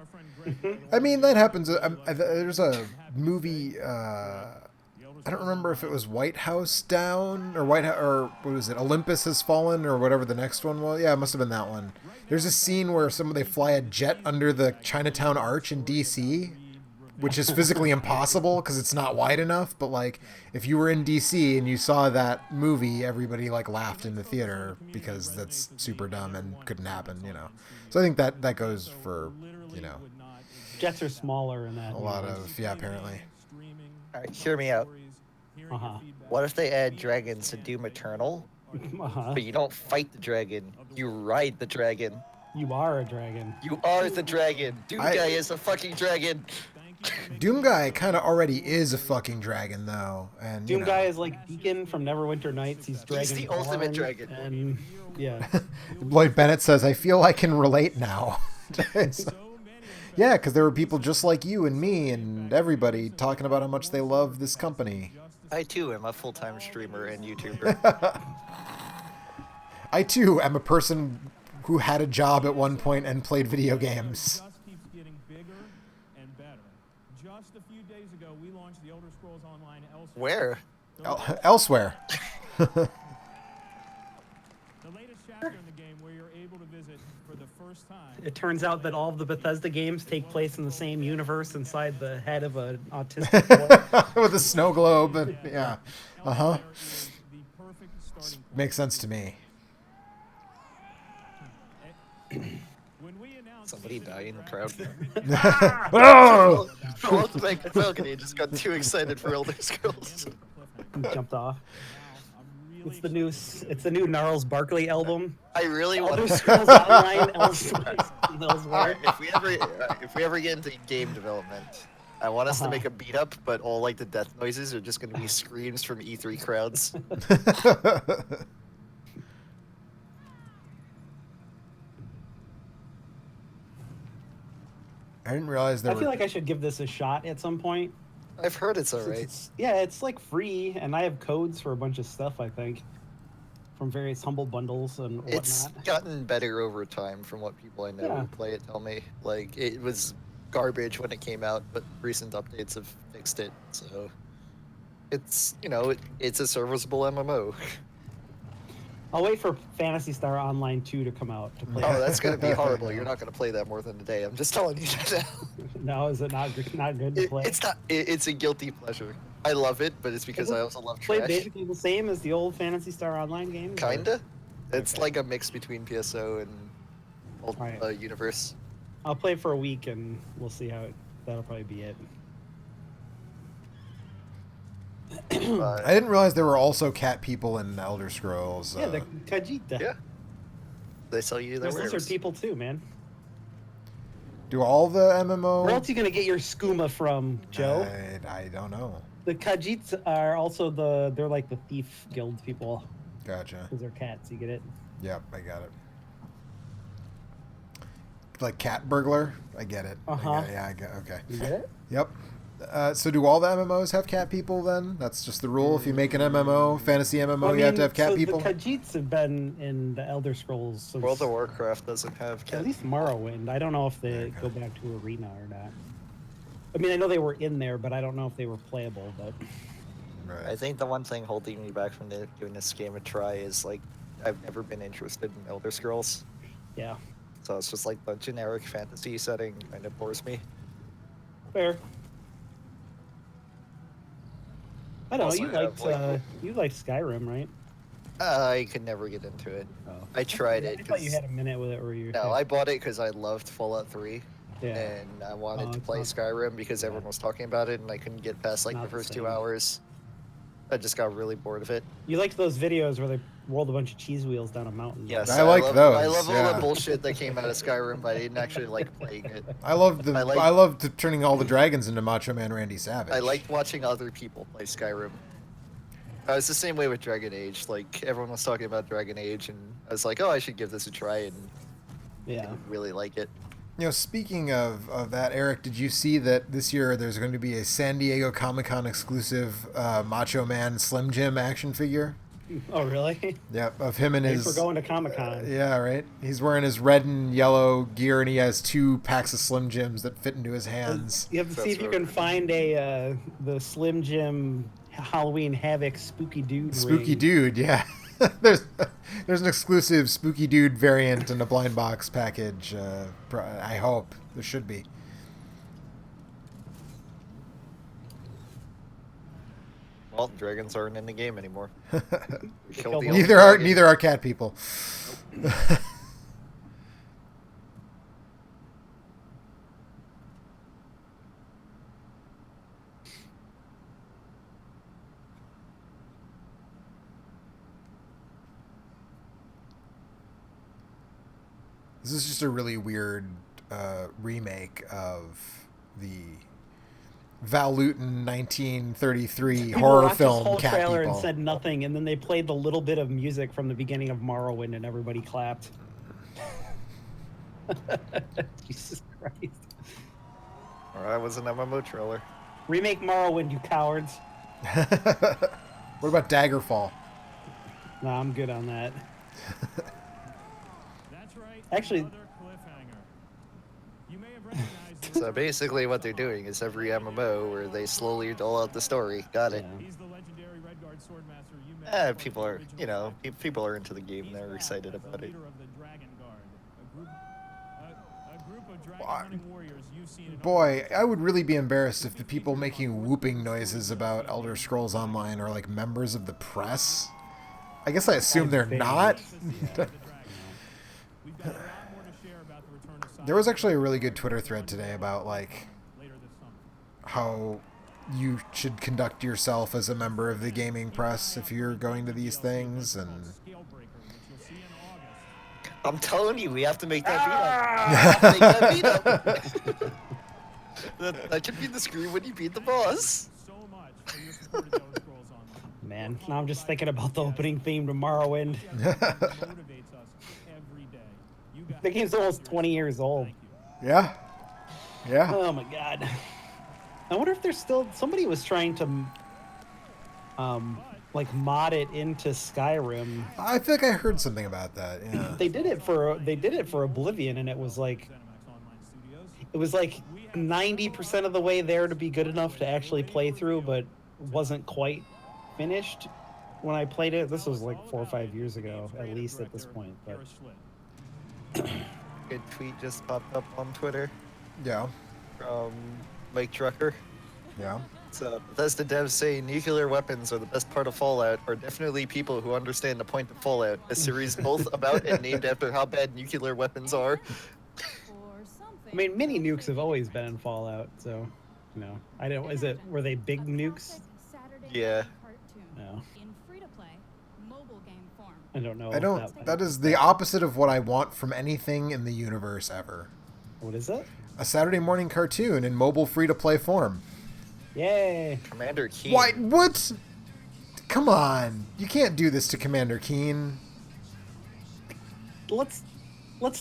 I mean, that happens. There's a movie. I don't remember if it was White House Down or or what was it? Olympus Has Fallen or whatever the next one was. Yeah, it must have been that one. There's a scene where they fly a jet under the Chinatown Arch in DC, which is physically impossible because it's not wide enough. But like, if you were in DC and you saw that movie, everybody like laughed in the theater because that's super dumb and couldn't happen, you know. So I think that goes for, you know, Jets are smaller in that. a lot of, yeah, apparently. All right, hear me out. Uh-huh. What if they add dragons to Doom Eternal, Uh-huh. but you don't fight the dragon, you ride the dragon? You are a dragon. You are the dragon. Doom I- guy is a fucking dragon. Doom Guy kind of already is a fucking dragon though, and Doom you know. Guy is like Deacon from Neverwinter Nights. He's dragon. the ultimate dragon. And yeah. Lloyd Bennett says, I feel I can relate now. Yeah, because there were people just like you and me and everybody talking about how much they love this company. I too am a full-time streamer and YouTuber. I too am a person who had a job at one point and played video games. Just keeps getting bigger and better. Just a few days ago, we launched the Elder Scrolls Online elsewhere. Where? Elsewhere. The latest chapter in the game where you're able to visit for the first time. It turns out that all of the Bethesda games take place in the same universe inside the head of an autistic boy. With a snow globe and yeah. Uh-huh. The perfect starting point. Makes sense to me. When we announced Somebody died in the crowd. Oh! Philip the Bank Balcony just got too excited for Elder Scrolls. Jumped off. It's the new Gnarls Barkley album. I really want Elder to. Scrolls Online elsewhere. Alright, if we ever get into game development, I want us to make a beat up, but all like the death noises are just going to be screams from E3 crowds. I didn't realize there I were. feel like I should give this a shot at some point. I've heard it's alright. It's like free, and I have codes for a bunch of stuff, I think, from various humble bundles and whatnot. It's gotten better over time from what people I know Yeah. who play it tell me. Like, it was garbage when it came out, but recent updates have fixed it, so it's, you know, it's a serviceable MMO. I'll wait for Phantasy Star Online 2 to come out to play. Oh, that's gonna be horrible. You're not gonna play that more than a day. I'm just telling you that now. No, is it not good to play? It's not. It's a guilty pleasure. I love it, but it's because I also love Play trash. basically the same as the old Phantasy Star Online game. Kinda. It's like a mix between PSO and old Alright. Universe. I'll play for a week and we'll see how that'll probably be it. But, I didn't realize there were also cat people in Elder Scrolls. Yeah, the Khajiit. yeah. They sell you their There's lizard wares. people too, man. Do all the MMO? Where else are you gonna get your skooma from, Joe? I don't know. The Khajiits are also they're like the thief guild people. Gotcha. Because they're cats. You get it? Yep, I got it. Like cat burglar? I get it. Yeah, I get. Okay. You get it? Yep. So do all the MMOs have cat people then? That's just the rule. If you make an MMO, fantasy MMO, you have to have cat people? The Khajiits have been in the Elder Scrolls since... World of Warcraft doesn't have cat. At least Morrowind. I don't know if they go back to Arena or not. I mean, I know they were in there, but I don't know if they were playable, but... Right. I think the one thing holding me back from giving this game a try is, like, I've never been interested in Elder Scrolls. Yeah. So it's just like the generic fantasy setting kind of bores me. Fair. I don't know, Also you liked Skyrim, right? I could never get into it. Oh. I tried it. I thought you had a minute with it where you... No, I bought it because I loved Fallout 3. Yeah. And I wanted to it's play not- Skyrim because everyone was talking about it, and I couldn't get past like Not the the first 2 same. hours. I just got really bored of it. You liked those videos where they rolled a bunch of cheese wheels down a mountain. Yes, I like love, those, I love all yeah. the bullshit that came out of Skyrim, but I didn't actually like playing it. I loved I like- I loved turning all the dragons into Macho Man Randy Savage. I liked watching other people play Skyrim. I was the same way with Dragon Age. Like, everyone was talking about Dragon Age, and I was like, oh, I should give this a try, and Yeah. didn't really like it. You know, speaking of that, Eric, did you see that this year there's going to be a San Diego Comic-Con exclusive Macho Man Slim Jim action figure? Oh, really? Yep, of him and Thanks his... for going to Comic-Con. Yeah, right. He's wearing his red and yellow gear, and he has 2 packs of Slim Jims that fit into his hands. You have to see if you can find the Slim Jim Halloween Havoc Spooky Dude Spooky ring. Dude, yeah. there's an exclusive Spooky Dude variant in a blind box package. I hope there should be. Well, dragons aren't in the game anymore. We killed the Neither are cat people. This is just a really weird remake of the Val Lewton 1933 People horror watched film this whole Cat trailer People. and said nothing, and then they played the little bit of music from the beginning of Morrowind, and everybody clapped. Jesus Christ! Or that was an MMO trailer. Remake Morrowind, you cowards! What about Daggerfall? Nah, I'm good on that. That's right. Actually- another cliffhanger. You may have recognized So basically what they're doing is every MMO where they slowly dole out the story. Got it. he's the legendary Red Guard swordmaster you met. People are, you know, people are into the game. They're excited about it. Leader of the Dragon Guard, a group of dragon hunting warriors you've seen in Boy, I would really be embarrassed if the people making whooping noises about Elder Scrolls Online are like members of the press. I guess I assume they're not. There was actually a really good Twitter thread today about like how you should conduct yourself as a member of the gaming press if you're going to these things, and I'm telling you, we have to make that beat up. Make that beat up. that should be the screen when you beat the boss. Man, now I'm just thinking about the opening theme to Morrowind. The game's almost 20 years old. Yeah. Yeah. Oh my god. I wonder if there's still somebody was trying to like mod it into Skyrim. I feel like I heard something about that. Yeah. They did it for Oblivion, and it was like 90% of the way there to be good enough to actually play through, but wasn't quite finished when I played it. This was like 4 or 5 years ago, at least at this point. But Good tweet just popped up on Twitter. Yeah. From Mike Drucker. Yeah. So Bethesda devs say nuclear weapons are the best part of Fallout are definitely people who understand the point of Fallout, a series both about and named after how bad nuclear weapons are. I mean, mini nukes have always been in Fallout, so you know, I don't. Were they big nukes? Yeah. No. In free-to-play mobile game form. I don't know. I don't. That is the opposite of what I want from anything in the universe ever. What is it? A Saturday morning cartoon in mobile free-to-play form. Yay! Commander Keen. Why? What? Come on. You can't do this to Commander Keen. Let's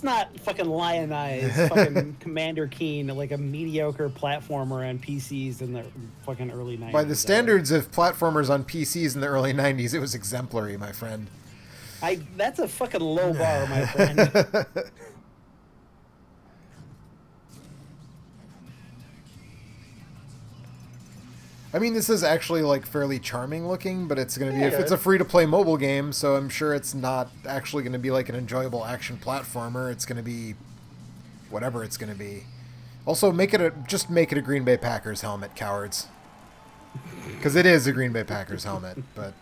not fucking lionize fucking Commander Keen like a mediocre platformer on PCs in the fucking early 90s. By the standards of platformers on PCs in the early 90s, it was exemplary, my friend. That's a fucking low bar, my friend. I mean, this is actually like fairly charming looking, but it's going to be, it's a free-to-play mobile game, so I'm sure it's not actually going to be like an enjoyable action platformer. It's going to be whatever it's going to be. Also, just make it a Green Bay Packers helmet, cowards. Because it is a Green Bay Packers helmet, but...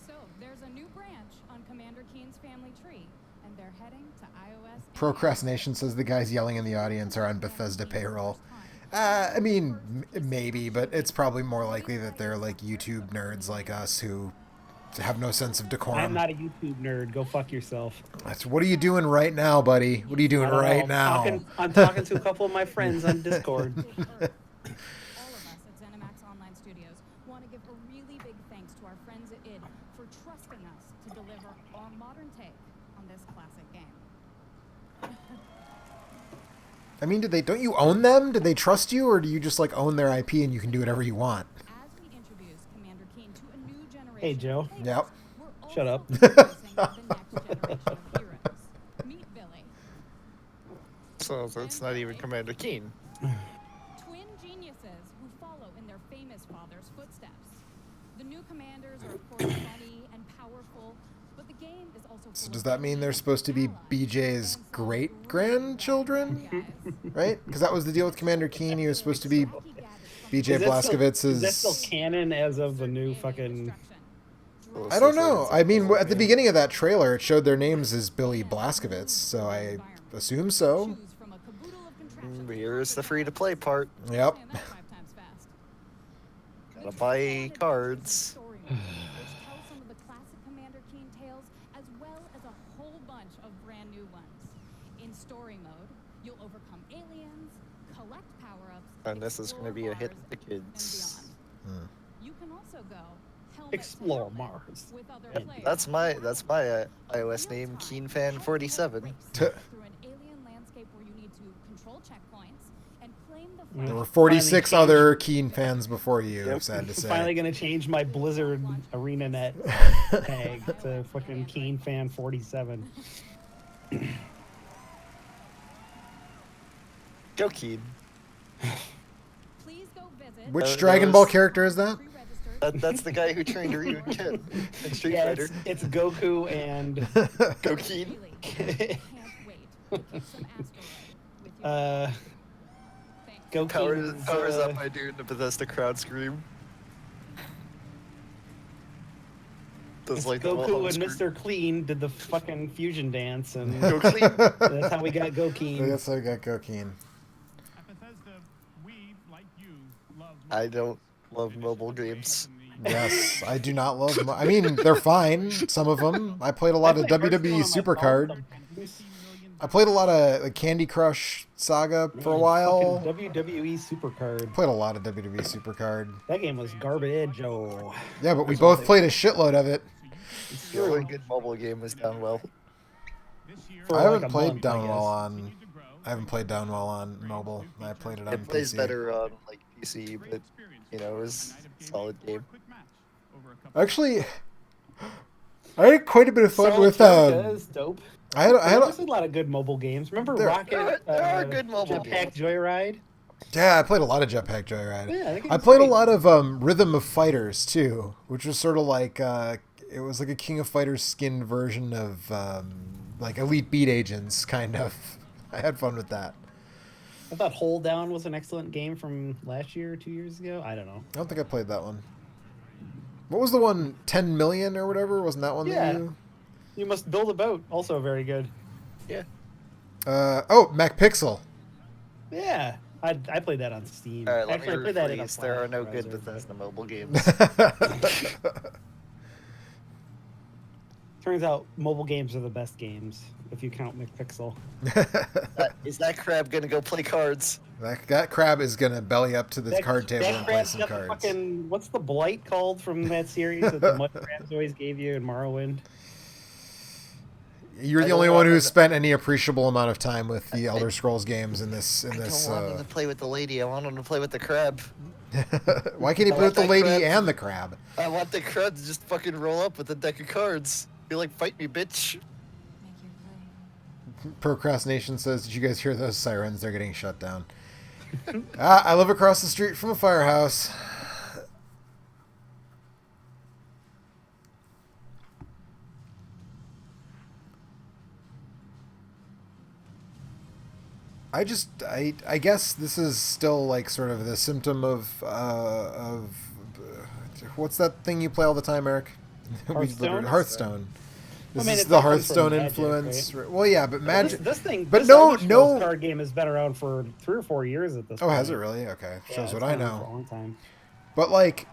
So, there's a new branch on Commander Keen's family tree, and they're heading to iOS. Procrastination says the guys yelling in the audience are on Bethesda payroll. I mean, maybe, but it's probably more likely that they're like YouTube nerds like us who have no sense of decorum. I'm not a YouTube nerd. Go fuck yourself. What are you doing right now, buddy? What are you doing right now? I'm talking to a couple of my friends on Discord. All of us at ZeniMax Online Studios want to give a really big thanks to our friends at id for trusting us to deliver our modern take on this classic game. I mean, don't you own them? Did they trust you, or do you just like own their IP and you can do whatever you want? As we introduce Commander Keen to a new generation. Hey, Joe. Yep. Shut up. The next generation of heroes. Meet Billy. So it's not even Commander Keen. Twin geniuses who follow in their famous father's footsteps. The new commanders are of course funny and powerful, but the game is also So does that mean they're supposed to be BJ's great-grandchildren? Right? Because that was the deal with Commander Keen. He was supposed to be BJ Blazkowicz's... Is that still canon as of the new fucking... I don't know. I mean, at the beginning of that trailer, it showed their names as Billy Blazkowicz, so I assume so. Here's the free-to-play part. Yep. Gotta buy cards. And this is going to be a hit with the kids. You can also go Explore Mars. That's my iOS name, KeenFan47. There were 46 other Keen fans before you, sad to say. I'm finally going to change my Blizzard ArenaNet tag to fucking KeenFan47. Go Keen. Which Dragon Ball character is that? That's the guy who trained Ryu and Ken in Street Fighter. It's Goku and Gokeen. Goku powers up by doing the Bethesda crowd scream. Does like Goku and Mr. Clean did the fucking fusion dance, and Go Clean. That's how we got Gokeen. That's how we got Gokeen. I don't love mobile games. Yes, I do not love them. I mean, they're fine, some of them. I played a lot of WWE Supercard. I played a lot of Candy Crush Saga for a while. WWE Supercard. Played a lot of WWE Supercard. That game was garbage. Oh. Yeah, but we both played a shitload of it. The only good mobile game was Downwell. I haven't played Downwell on. I haven't played Downwell on mobile. I played it on PC. It plays better on like PC, but you know, it was a solid game. Actually, I had quite a bit of fun with dope. I had a lot of good mobile games. Remember Rocket? There are good mobile Jetpack Joyride. Yeah, I played a lot of Jetpack Joyride. Yeah, I played a lot of Rhythm of Fighters too, which was sort of like it was like a King of Fighters skinned version of like Elite Beat Agents, kind of. I had fun with that. I thought Hold Down was an excellent game from last year or 2 years ago. I don't know. I don't think I played that one. What was the one? 10 Million or whatever? Wasn't that one? Yeah. That You Must Build a Boat. Also very good. Yeah. Oh, MacPixel. Yeah. I played that on Steam. All right, let Actually, I me played that in a rephrase. There are no Flash good browser, but Bethesda mobile games. turns out mobile games are the best games if you count McPixel. Is that crab gonna go play cards? That crab is gonna belly up to the card table and play crab's some got the cards. fucking, what's the blight called from that series that the mud crabs always gave you in Morrowind? You're the only one who's spent any appreciable amount of time with the Elder Scrolls games in this. I don't want him to play with the lady. I want him to play with the crab. Why can't he play with the lady and the crab? I want the crab to just fucking roll up with a deck of cards. Be like, fight me, bitch. Procrastination says, "Did you guys hear those sirens? They're getting shut down." I live across the street from a firehouse. I guess this is still like sort of the symptom of what's that thing you play all the time, Eric? Hearthstone. Hearthstone. This I mean, is it's the all comes Hearthstone from Magic, influence. right? Well, yeah, but Magic. This thing, but this no, Elder Scrolls no. card game has been around for 3 or 4 years at this Oh, point. has it really? Okay, Yeah, shows it's what I been around know. for a long time. But like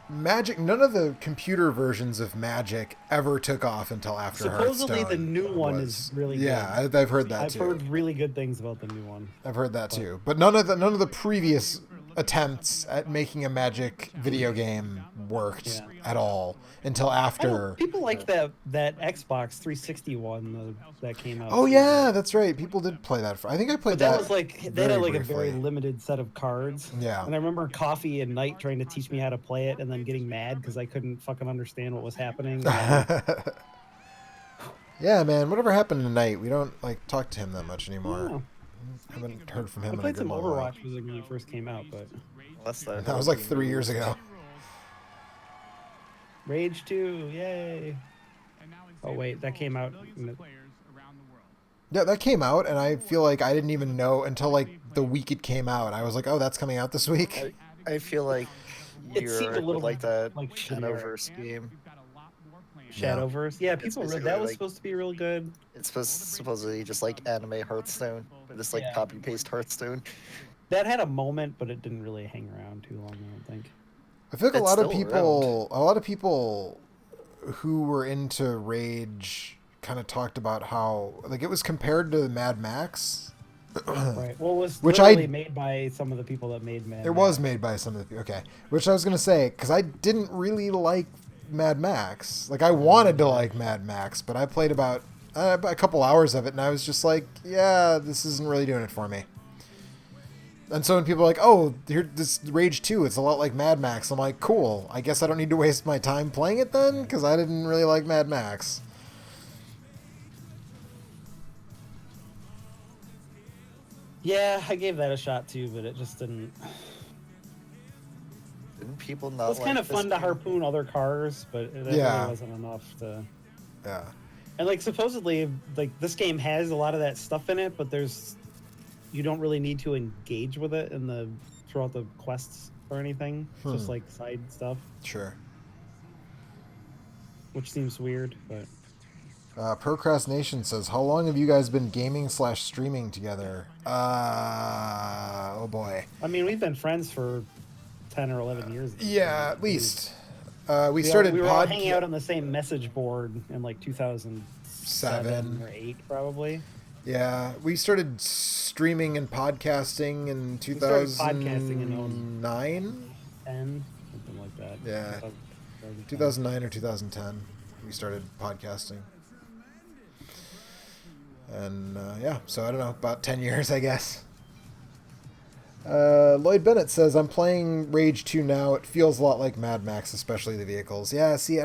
Magic, none of the computer versions of Magic ever took off until after Supposedly Hearthstone. the new one is really good. Yeah, I've heard that too. I've heard really good things about the new one. I've heard that too. But none of the previous attempts at making a Magic video game worked at all until after. People like that Xbox 360 one that came out. Oh yeah, that's right. People did play that. I think I played But that. was like they very had like briefly. a very limited set of cards. Yeah. And I remember Coffee and Knight trying to teach me how to play it, and then getting mad because I couldn't fucking understand what was happening. Yeah, man. Whatever happened tonight? We don't like talk to him that much anymore. No. Haven't heard from him. I played some in a good long while. Overwatch music when it first came out, but That was like 3 years ago. Rage 2, yay! Oh wait, that came out. Yeah, that came out, and I feel like I didn't even know until like the week it came out. I was like, "Oh, that's coming out this week." I feel like It seemed a little like that like Shadowverse game. Shadowverse, yeah, people It's that was basically, supposed to be real good. It's supposedly just like anime Hearthstone, but just like copy paste Hearthstone. That had a moment, but it didn't really hang around too long. I don't think. I feel like It's a still lot of people who were into Rage kind of talked about how like it was compared to Mad Max. Right. Well, it was Which literally made by some of the people that made Mad It Max. was made by some of the okay. Which I was gonna say because I didn't really like Mad Max. Like I wanted to like Mad Max, but I played about a couple hours of it, and I was just like, yeah, this isn't really doing it for me. And so when people are like, oh, here, this Rage 2, it's a lot like Mad Max, I'm like, cool. I guess I don't need to waste my time playing it then, because I didn't really like Mad Max. Yeah, I gave that a shot too, but it just didn't. Didn't people It not was like kind of this fun to harpoon other cars, but it really wasn't enough to. Yeah. And like supposedly, like this game has a lot of that stuff in it, but you don't really need to engage with it in the throughout the quests or anything. It's just like side stuff. Sure. Which seems weird, but. Procrastination says, how long have you guys been gaming/streaming together? Oh boy. I mean, we've been friends for 10 or 11 years. Yeah, at least. We were all hanging out on the same message board in like 2007 or 8, probably. Yeah, we started streaming and podcasting in 2009. 10, something like that. Yeah, 2009 or 2010, we started podcasting. And yeah, so I don't know, about 10 years, I guess. Lloyd Bennett says, I'm playing Rage 2 now. It feels a lot like Mad Max, especially the vehicles. Yeah, see,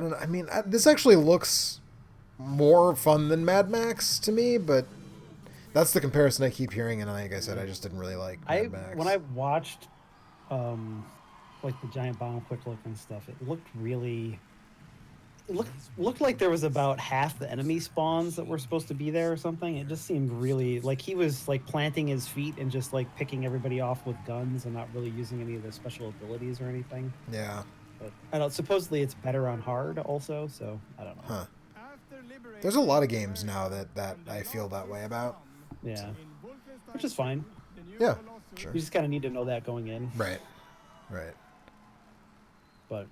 this actually looks more fun than Mad Max to me, but that's the comparison I keep hearing, and like I said, I just didn't really like Mad Max. When I watched like the giant bomb quick look and stuff, it looked really... It looked like there was about half the enemy spawns that were supposed to be there or something. It just seemed really like he was like planting his feet and just like picking everybody off with guns and not really using any of the special abilities or anything. Yeah. But I don't. Supposedly it's better on hard also, so I don't know. Huh. There's a lot of games now that I feel that way about. Yeah. Which is fine. Yeah. Sure. You just kind of need to know that going in. Right. Right. But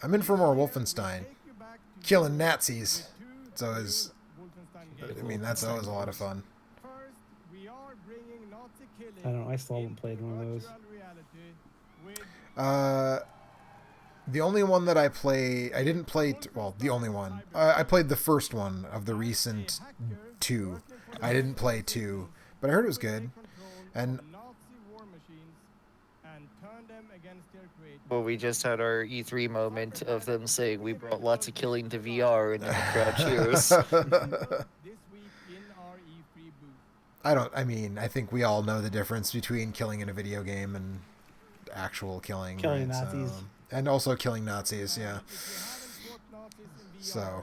I'm in for more Wolfenstein. Killing Nazis. It's always, I mean, that's always a lot of fun. I don't know. I still haven't played one of those. The only one that I didn't play, well, the only one. I played the first one of the recent 2. I didn't play 2, but I heard it was good. And Well, we just had our E3 moment of them saying we brought lots of killing to VR, and then the crowd cheers. I think we all know the difference between killing in a video game and actual killing. Killing right? Nazis. So, and also killing Nazis, yeah. So.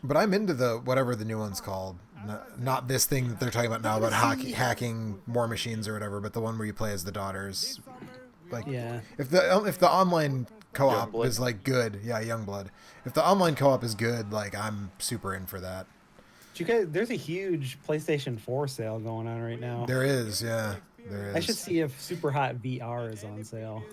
But I'm into whatever the new one's called. Not this thing that they're talking about now about hacking war machines or whatever, but the one where you play as the daughters. Like, yeah. If the online co-op is like good, yeah, Youngblood. If the online co-op is good, like I'm super in for that. You guys, there's a huge PlayStation 4 sale going on right now. There is, yeah. There is. I should see if Super Hot VR is on sale.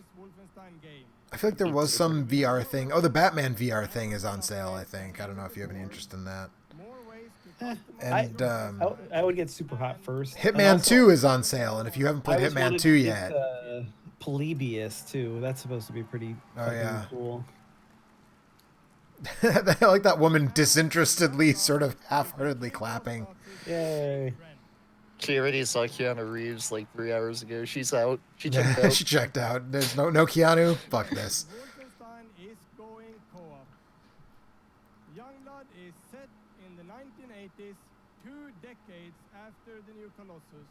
I feel like there was some VR thing. Oh, the Batman VR thing is on sale, I think. I don't know if you have any interest in that. And I would get Super Hot first. Hitman also, 2 is on sale, and if you haven't played Hitman 2 yet, Polybius too. That's supposed to be pretty cool. I like that woman disinterestedly, sort of half-heartedly clapping. Yay! She already saw Keanu Reeves like 3 hours ago. She's out. She checked out. She checked out. There's no Keanu. Fuck this. Wolfenstein is going co-op. Youngblood is set in the 1980s, 2 decades after the new Colossus.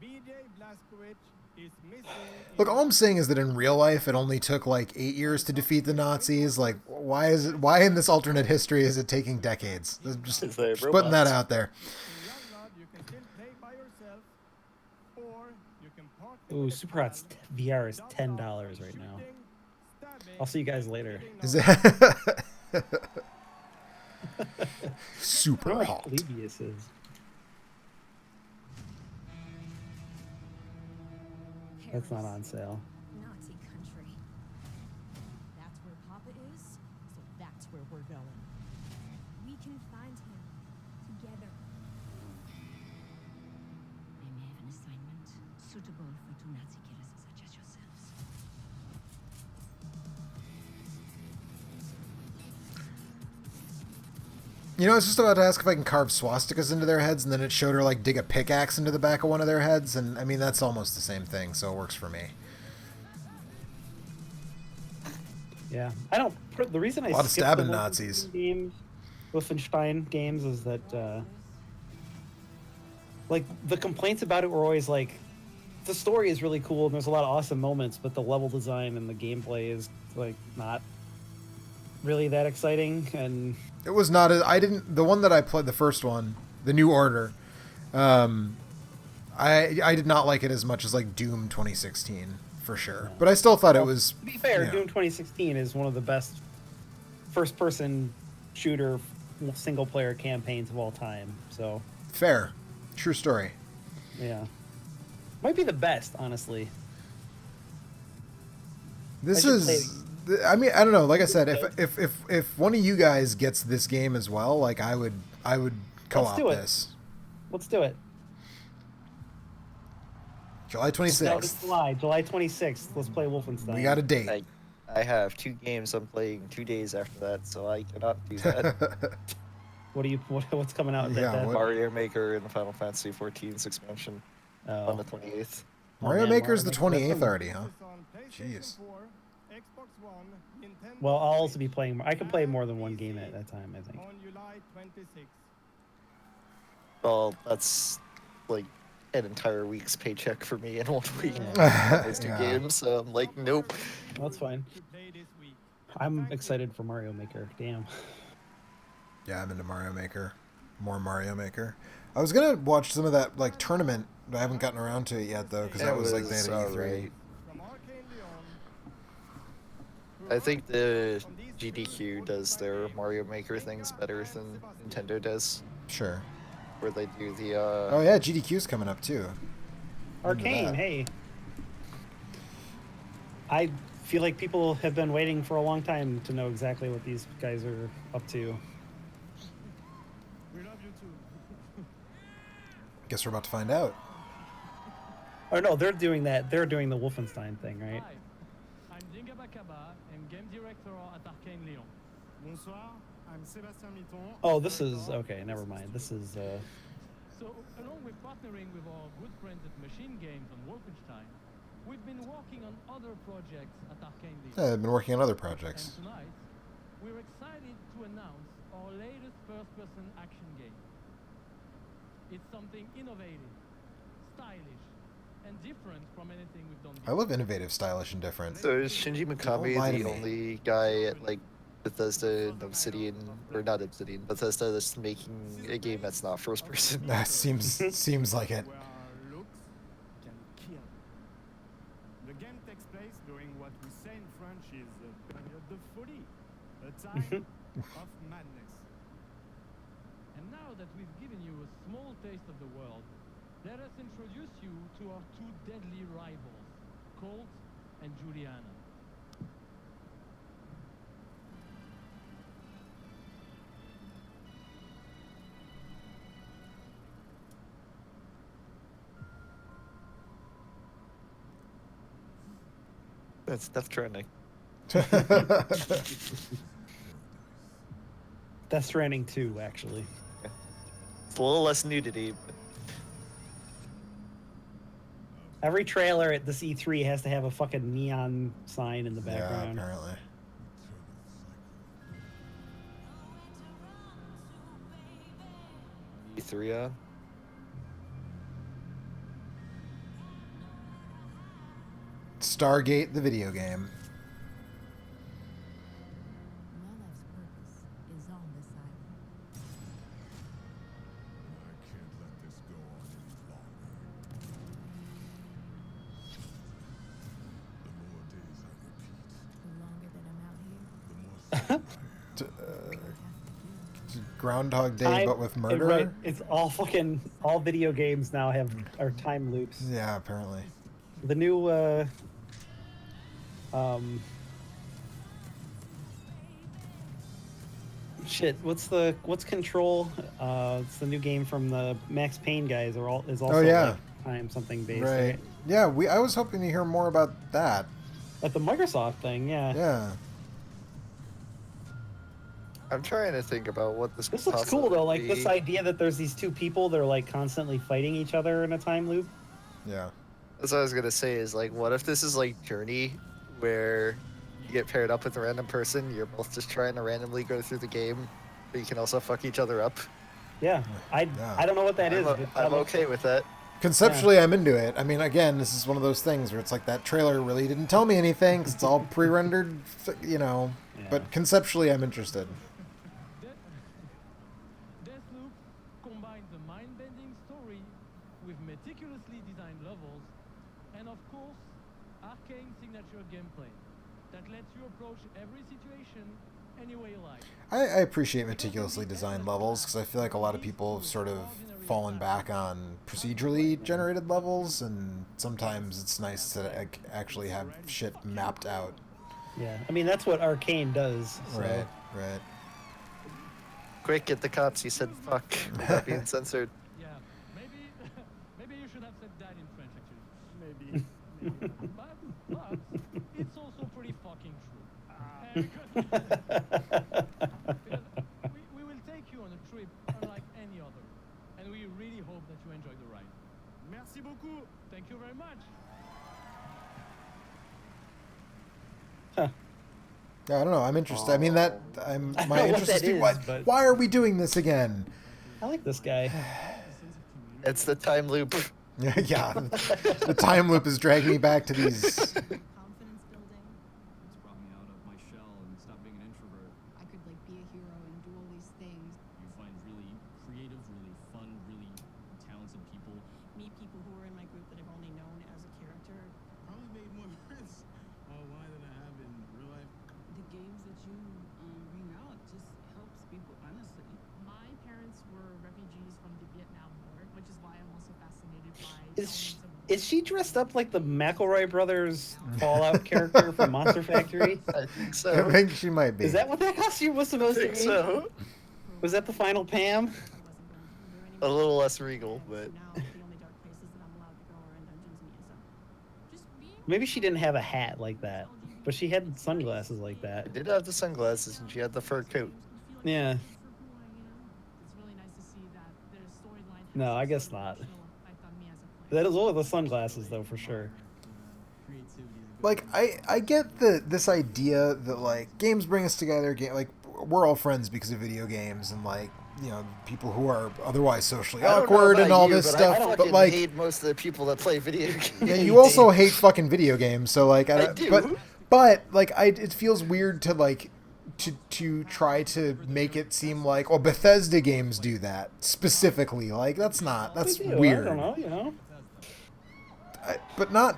BJ Blazkowicz is missing. Look, all I'm saying is that in real life, it only took like 8 years to defeat the Nazis. Like, why in this alternate history is it taking decades? Just putting that out there. Ooh, Super Hot's VR is $10 right now. I'll see you guys later. Is it Super Hot? Polybius is. That's not on sale. Nazi country. That's where Papa is, so that's where we're going. We can find him together. I may have an assignment suitable for 2 Nazi killers such as yourselves. You know, I was just about to ask if I can carve swastikas into their heads, and then it showed her like dig a pickaxe into the back of one of their heads, and I mean that's almost the same thing, so it works for me. Yeah, I don't. The reason I a lot of skipped stabbing the Nazis. Wolfenstein games is that like the complaints about it were always like the story is really cool and there's a lot of awesome moments, but the level design and the gameplay is like not really that exciting. And it was not. The one that I played, the first one, the New Order. I did not like it as much as like Doom 2016 for sure, but I still thought it was. To be fair, Doom 2016 is one of the best first-person shooter single-player campaigns of all time. So fair, true story. Yeah, might be the best, honestly. This is. I mean, I don't know. Like I said, if one of you guys gets this game as well, like I would co-op this. Let's do it. July 26th. July 26th. Let's play Wolfenstein. We got a date. I have 2 games I'm playing 2 days after that, so I cannot do that. What's coming out? Mario Maker and the Final Fantasy XIV's expansion on the 28th. Mario Maker's the 28th already, huh? Jeez. Well, I'll also be playing. I can play more than one game at a time, I think. Well, that's like an entire week's paycheck for me in 1 week. Those 2 games, so I'm like, nope. That's fine. I'm excited for Mario Maker. Damn. Yeah, I'm into Mario Maker. More Mario Maker. I was gonna watch some of that like tournament, but I haven't gotten around to it yet though, because that was like they had E3. Right. I think the GDQ does their Mario Maker things better than Nintendo does. Sure. where they do the. Oh yeah, GDQ's coming up too. Arcane, hey. I feel like people have been waiting for a long time to know exactly what these guys are up to. We love you too. Guess we're about to find out. Oh no, they're doing that. They're doing the Wolfenstein thing, right? Hi, I'm Dinga Bakaba, and game director at Arcane Lyon. Bonsoir, I'm Sébastien Mitton. Oh, this is okay. Never mind. This is. So, along with partnering with our good friends at Machine Games on Wolfenstein, we've been working on other projects at Arcane Lyon. Yeah, I've been working on other projects. And tonight, we're excited to announce our latest first-person action game. It's something innovative, stylish, and different from anything we've done I love innovative, stylish, and different. So is Shinji Mikami the only guy at like Bethesda and Obsidian, or not Obsidian, Bethesda that's making a game that's not first person? That seems like it. Where looks can kill. The game takes place during what we say in French is a période de folie, a time of madness. And now that we've given you a small taste of the world, let us introduce you to our two deadly rivals, Colt and Juliana. That's Death Stranding. Death Stranding 2, actually. Yeah. It's a little less nudity. But... Every trailer at this E3 has to have a fucking neon sign in the background. Yeah, apparently. E3, Stargate, the video game. Malev's purpose is on this island. I can't let this go on any longer. The more days I repeat, The longer that I'm out here, the more Groundhog Day, but with murder. Right. It's all video games now are time loops. Yeah, apparently. The new shit, what's Control? It's the new game from the Max Payne guys is also like time something based. Right. Yeah, I was hoping to hear more about that. At the Microsoft thing, yeah. Yeah. I'm trying to think about what this. This looks cool though, like this idea that there's these two people that are like constantly fighting each other in a time loop. Yeah. That's what I was gonna say. Is like, what if this is like Journey, where you get paired up with a random person, you're both just trying to randomly go through the game, but you can also fuck each other up. Yeah, I don't know what that is. I'm okay with that. Conceptually, I'm into it. I mean, again, this is one of those things where it's like that trailer really didn't tell me anything because it's all pre-rendered, you know. Yeah. But conceptually, I'm interested. Deathloop combines a mind-bending story with meticulously designed levels, and of course, Arcane signature gameplay that lets you approach every situation any way you like. I appreciate meticulously designed levels because I feel like a lot of people have sort of fallen back on procedurally generated levels, and sometimes it's nice to actually have shit mapped out. Yeah, I mean that's what Arcane does. So. Right, right. Quick, get the cops! He said "fuck" without being censored. Yeah, maybe you should have said that in French actually. Maybe. But it's also pretty fucking true. We will take you on a trip unlike any other, and we really hope that you enjoy the ride. Merci beaucoup. Thank you very much. Huh. Yeah, I don't know. I'm interested. I mean, my interest is why are we doing this again? I like this guy. It's the time loop. Yeah, the time loop is dragging me back to these. Confidence building. It's brought me out of my shell and stop being an introvert. I could like be a hero and do all these things. You find really creative, really fun, really talented people. Meet people who are in my group that I've only known as a character. Probably made more friends online than I have in real life. The games that you bring out just helps people, honestly. My parents parents were refugees from the Vietnam War, which is why I'm also fascinated by Is she dressed up like the McElroy brothers Fallout character from Monster Factory? I think I so. think she might be. Is that what that costume was supposed to I be? think so. Was that the final Pam? A little less regal, but Maybe she didn't have a hat like that, but she had sunglasses like that. I did have the sunglasses and she had the fur coat. Yeah. It's really nice to see that their storyline. No, I guess not. That is all the sunglasses, though, for sure. Like, I get this idea that, like, games bring us together. Like, we're all friends because of video games, and, like, you know, people who are otherwise socially awkward and all this stuff. But like, hate most of the people that play video games. Yeah, you also hate fucking video games. So like, I do. But like, it feels weird to like to try to make it seem like, oh, Bethesda games do that specifically. Like, that's weird. I don't know, you know. But not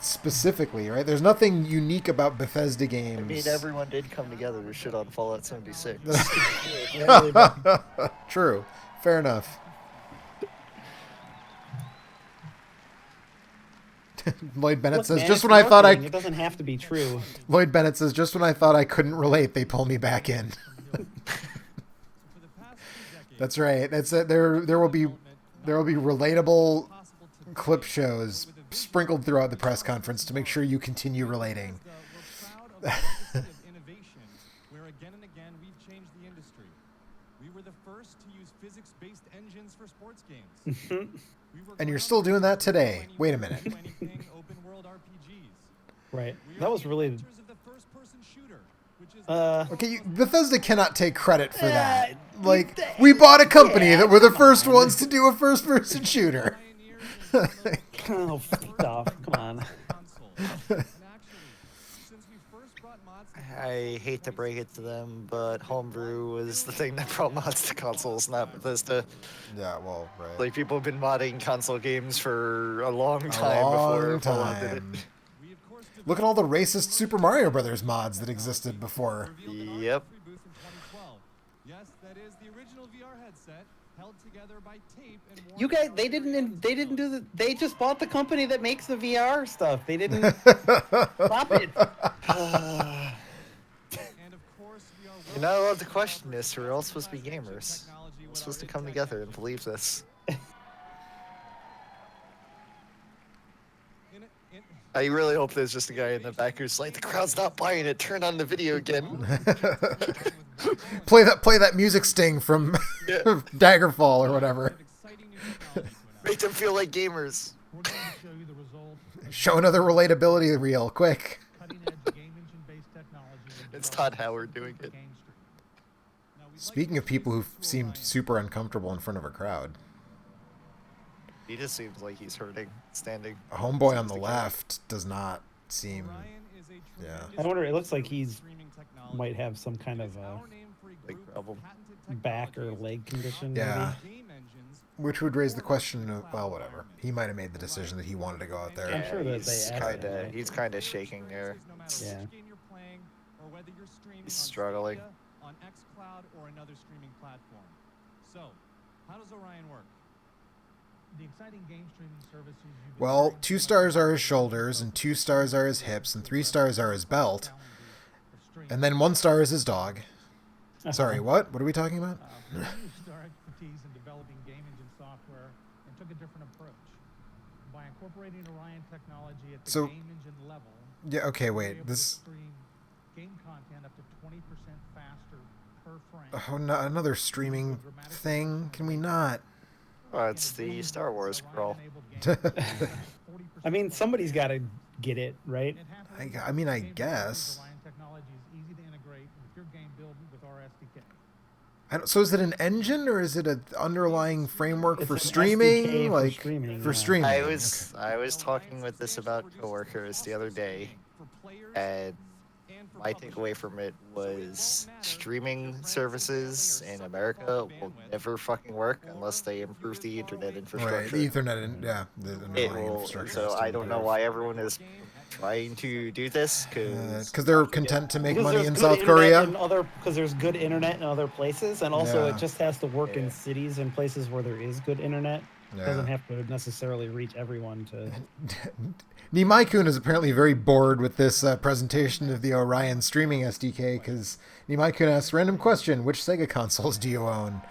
specifically, right? There's nothing unique about Bethesda games. I mean, everyone did come together to shit on Fallout 76. True. Fair enough. Lloyd Bennett says, just when I thought it doesn't have to be true. Lloyd Bennett says, just when I thought I couldn't relate, they pull me back in. That's right. That's it. There will be relatable clip shows sprinkled throughout the press conference to make sure you continue relating. Where again and again we've changed the industry. We were the first to use physics-based engines for sports games. And you're still doing that today. Wait a minute. Right. That was really. Okay, Bethesda cannot take credit for that. Like, we bought a company that were the first ones to do a first-person shooter. Oh, stop. Come on. I hate to break it to them, but homebrew was the thing that brought mods to consoles, not Bethesda. Yeah, well, right. Like, people have been modding console games for a long time before Fallout did it. Look at all the racist Super Mario Brothers mods that existed before. Yep. Yes, that is the original VR headset held together by tape and You guys, they didn't do the. They just bought the company that makes the VR stuff. They didn't stop it. You're not allowed to question this. We're all supposed to be gamers. We're supposed to come together and believe this. I really hope there's just a guy in the back who's like, the crowd's not buying it. Turn on the video again. play that music sting from Daggerfall or whatever. Make them feel like gamers. Show another relatability reel, quick. It's Todd Howard doing it. Speaking of people who seem super uncomfortable in front of a crowd. He just seems like he's hurting, standing. A homeboy on the left does not seem... Yeah. I wonder, it looks like he's might have some kind of problem. Back or leg condition. Yeah. Maybe. Which would raise the question of, well, whatever. He might have made the decision that he wanted to go out there. I'm sure that he's kind of shaking there. Yeah. He's struggling. On xCloud or another streaming platform. So, how does Orion work? The exciting game streaming services Well, 2 stars are his shoulders, and 2 stars are his hips, and 3 stars are his belt. And then 1 star is his dog. Sorry, what? What are we talking about? We used our expertise in developing game engine software and took a different approach. By incorporating Orion technology at the game engine level, Yeah, okay, wait. This... game content up to 20% faster per frame. Oh, no, another streaming thing? Can we not? Oh, it's the Star Wars crawl. I mean, somebody's got to get it, right? I mean, I guess. So is it an engine or is it an underlying framework for streaming? Like for streaming. I was talking with this about coworkers the other day, and my takeaway from it was streaming services in America will never fucking work unless they improve the internet infrastructure. Right, the Ethernet, the underlying infrastructure. So I don't know why everyone is trying to do this because they're content to make Because money there's in good South internet Korea. in because there's good internet in other places, and also Yeah. it just has to work Yeah. in cities and places where there is good internet. Yeah. It doesn't have to necessarily reach everyone to. Nimai-kun is apparently very bored with this presentation of the Orion streaming SDK because Nimai-kun asks, random question, which Sega consoles do you own?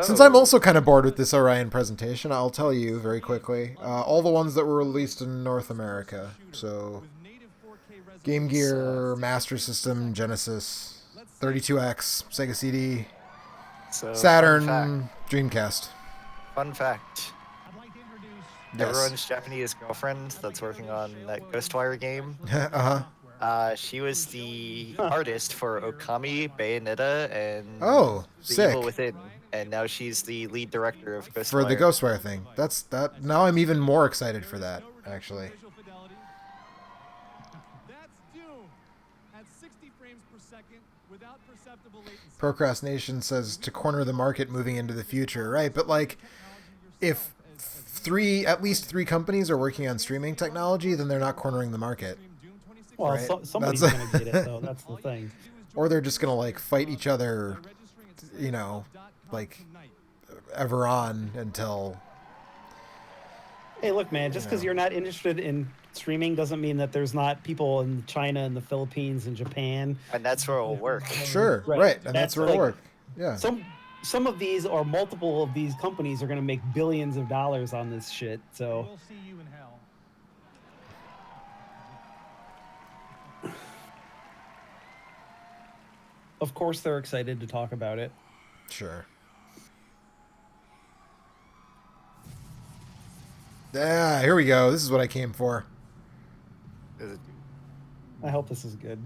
Since I'm also kind of bored with this Orion presentation, I'll tell you very quickly. All the ones that were released in North America. So, Game Gear, Master System, Genesis, 32X, Sega CD, So, Saturn, Dreamcast. Fun fact. Yes. Everyone's Japanese girlfriend that's working on that Ghostwire game. She was the artist for Okami, Bayonetta, and Oh, The sick. Evil Within, and now she's the lead director of Ghostwire. For the Ghostwire thing. That's that. Now I'm even more excited for that, actually. That's Doom at 60 frames per second without perceptible latency. Procrastination says to corner the market moving into the future, right? But like, if at least three companies are working on streaming technology, then they're not cornering the market. Well, right? somebody's gonna get it though. That's the thing. Or they're just gonna like fight each other, you know, like ever on until. Hey, look, man. Just because you're not interested in streaming doesn't mean that there's not people in China and the Philippines and Japan. And that's where it'll work. Sure, right, and that's where it'll work. Yeah. Some of these or multiple of these companies are going to make billions of dollars on this shit. So We'll see you in hell. of course they're excited to talk about it. Sure. Yeah, here we go. This is what I came for. I hope this is good.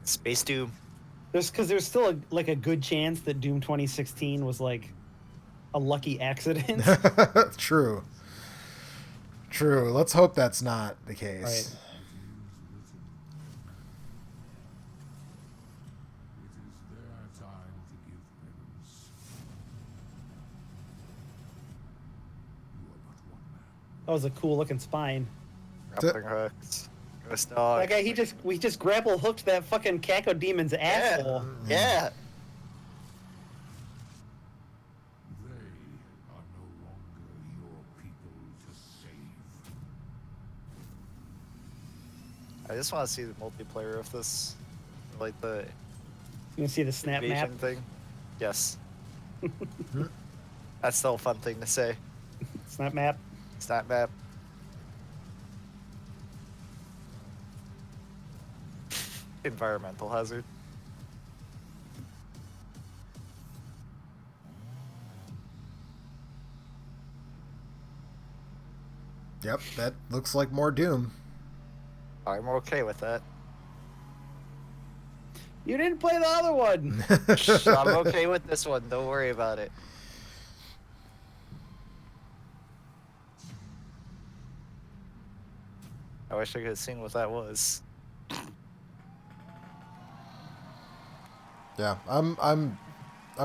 Space Doom. There's still a good chance that Doom 2016 was like a lucky accident. True. True. Let's hope that's not the case. Right. That was a cool looking spine. Grappling hooks. Ghost dog. That guy, we just grapple hooked that fucking Caco Demon's asshole. Yeah. I just want to see the multiplayer of this, like the. You can see the snap map thing. Yes. That's still a fun thing to say. Snap map. Snap map. Environmental hazard. Yep, that looks like more Doom. I'm okay with that. You didn't play the other one. I'm okay with this one. Don't worry about it. I wish I could have seen what that was. Yeah, I'm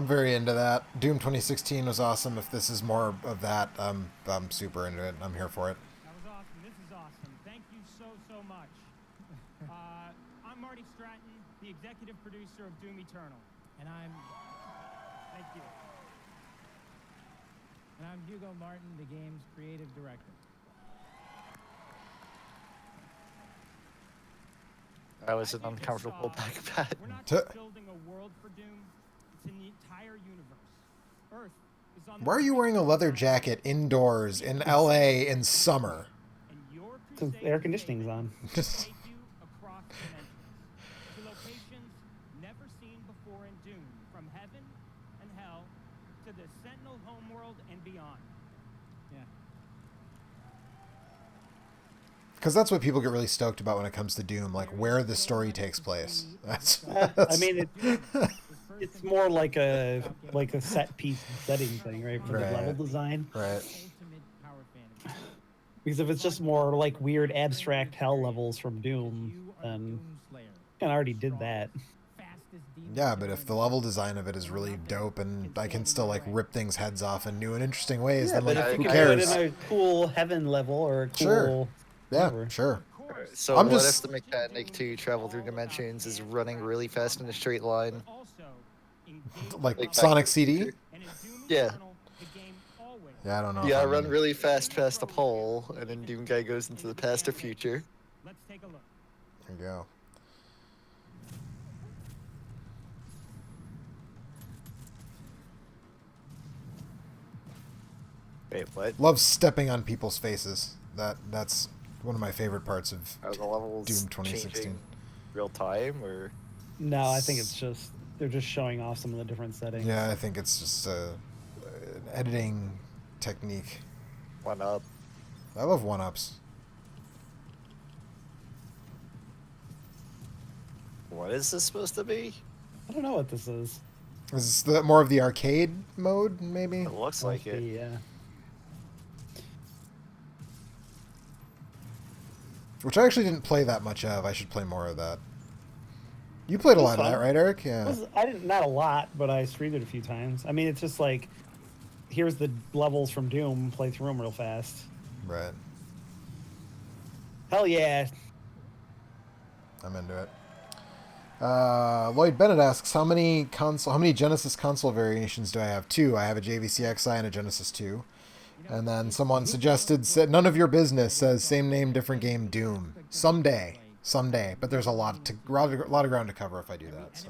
very into that. Doom 2016 was awesome. If this is more of that, I'm super into it. I'm here for it. That was awesome. This is awesome. Thank you so much. I'm Marty Stratton, the executive producer of Doom Eternal. And thank you. And I'm Hugo Martin, the game's creative director. That was an uncomfortable backpack. We're not just building a world for Doom, it's in the entire universe. Earth is on the Why are you wearing a leather jacket indoors in LA in summer? Because the air conditioning's on. take you across dimensions to locations never seen before in Doom, from heaven and hell to the Sentinel homeworld and beyond. Yeah. Because that's what people get really stoked about when it comes to Doom, like where the story takes place. I mean, it's more like a set piece setting thing, right? For the level design. Right. Because if it's just more like weird abstract hell levels from Doom, then I already did that. Yeah, but if the level design of it is really dope and I can still like rip things heads off in new and interesting ways, Yeah, then but like if you who can cares? do it in a cool heaven level or a Sure. cool Yeah, whatever. sure. So I'm what just if the mechanic to travel through dimensions is running really fast in a straight line? like Back Sonic to the CD? Future? Yeah. Yeah, I don't know. You if gotta I'm- run really fast past a pole, and then Doom Guy goes into the past or future. Let's take a look. There you go. Wait, what? Love stepping on people's faces. That's one of my favorite parts of Are the levels Doom 2016. changing real time, or? No, I think it's just they're just showing off some of the different settings. Yeah, I think it's just an editing technique. One up. I love one-ups. What is this supposed to be? I don't know what this is. Is this more of the arcade mode, maybe? It looks like it. Yeah. Which I actually didn't play that much of. I should play more of that. You played a lot of that, right, Eric? Yeah. I didn't, not a lot, but I streamed it a few times. I mean, it's just like, here's the levels from Doom, play through them real fast. Right. Hell yeah. I'm into it. Lloyd Bennett asks, how many Genesis console variations do I have? 2. I have a JVC Xi and a Genesis 2. And then someone suggested, said, none of your business, says same name, different game, Doom. Someday. But there's a lot of ground to cover if I do that. So.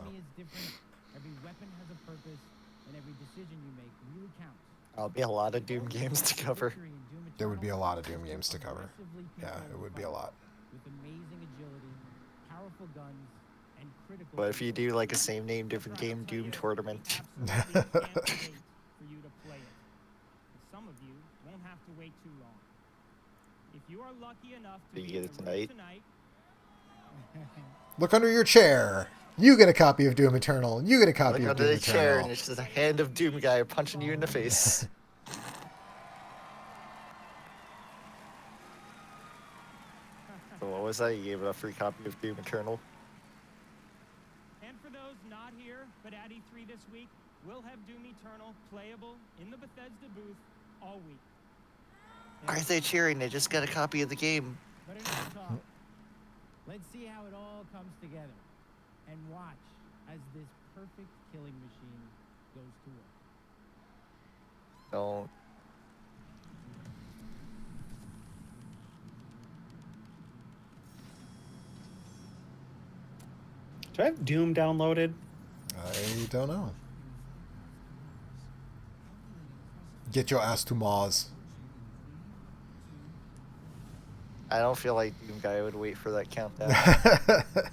Every weapon has a purpose, and every decision you make really counts. There'll be a lot of Doom games to cover. There would be a lot of Doom games to cover. Yeah, it would be a lot. With amazing agility, powerful guns, and critical. But if you do like a same name, different game Doom tournament. For you to play it. Some of you won't have to wait too long. If you are lucky enough to Do you get it tonight? Look under your chair. You get a copy of Doom Eternal. You get a copy Look of under Doom the chair, Eternal. and it's just a hand of Doom Guy punching you in the face. So what was that? You gave it a free copy of Doom Eternal? And for those not here, but at E3 this week, we'll have Doom Eternal playable in the Bethesda booth all week. Why are they cheering? They just got a copy of the game. But enough talk. Let's see how it all comes together. And watch as this perfect killing machine goes to work. Don't. Do I have Doom downloaded? I don't know. Get your ass to Mars. I don't feel like Doom Guy would wait for that countdown.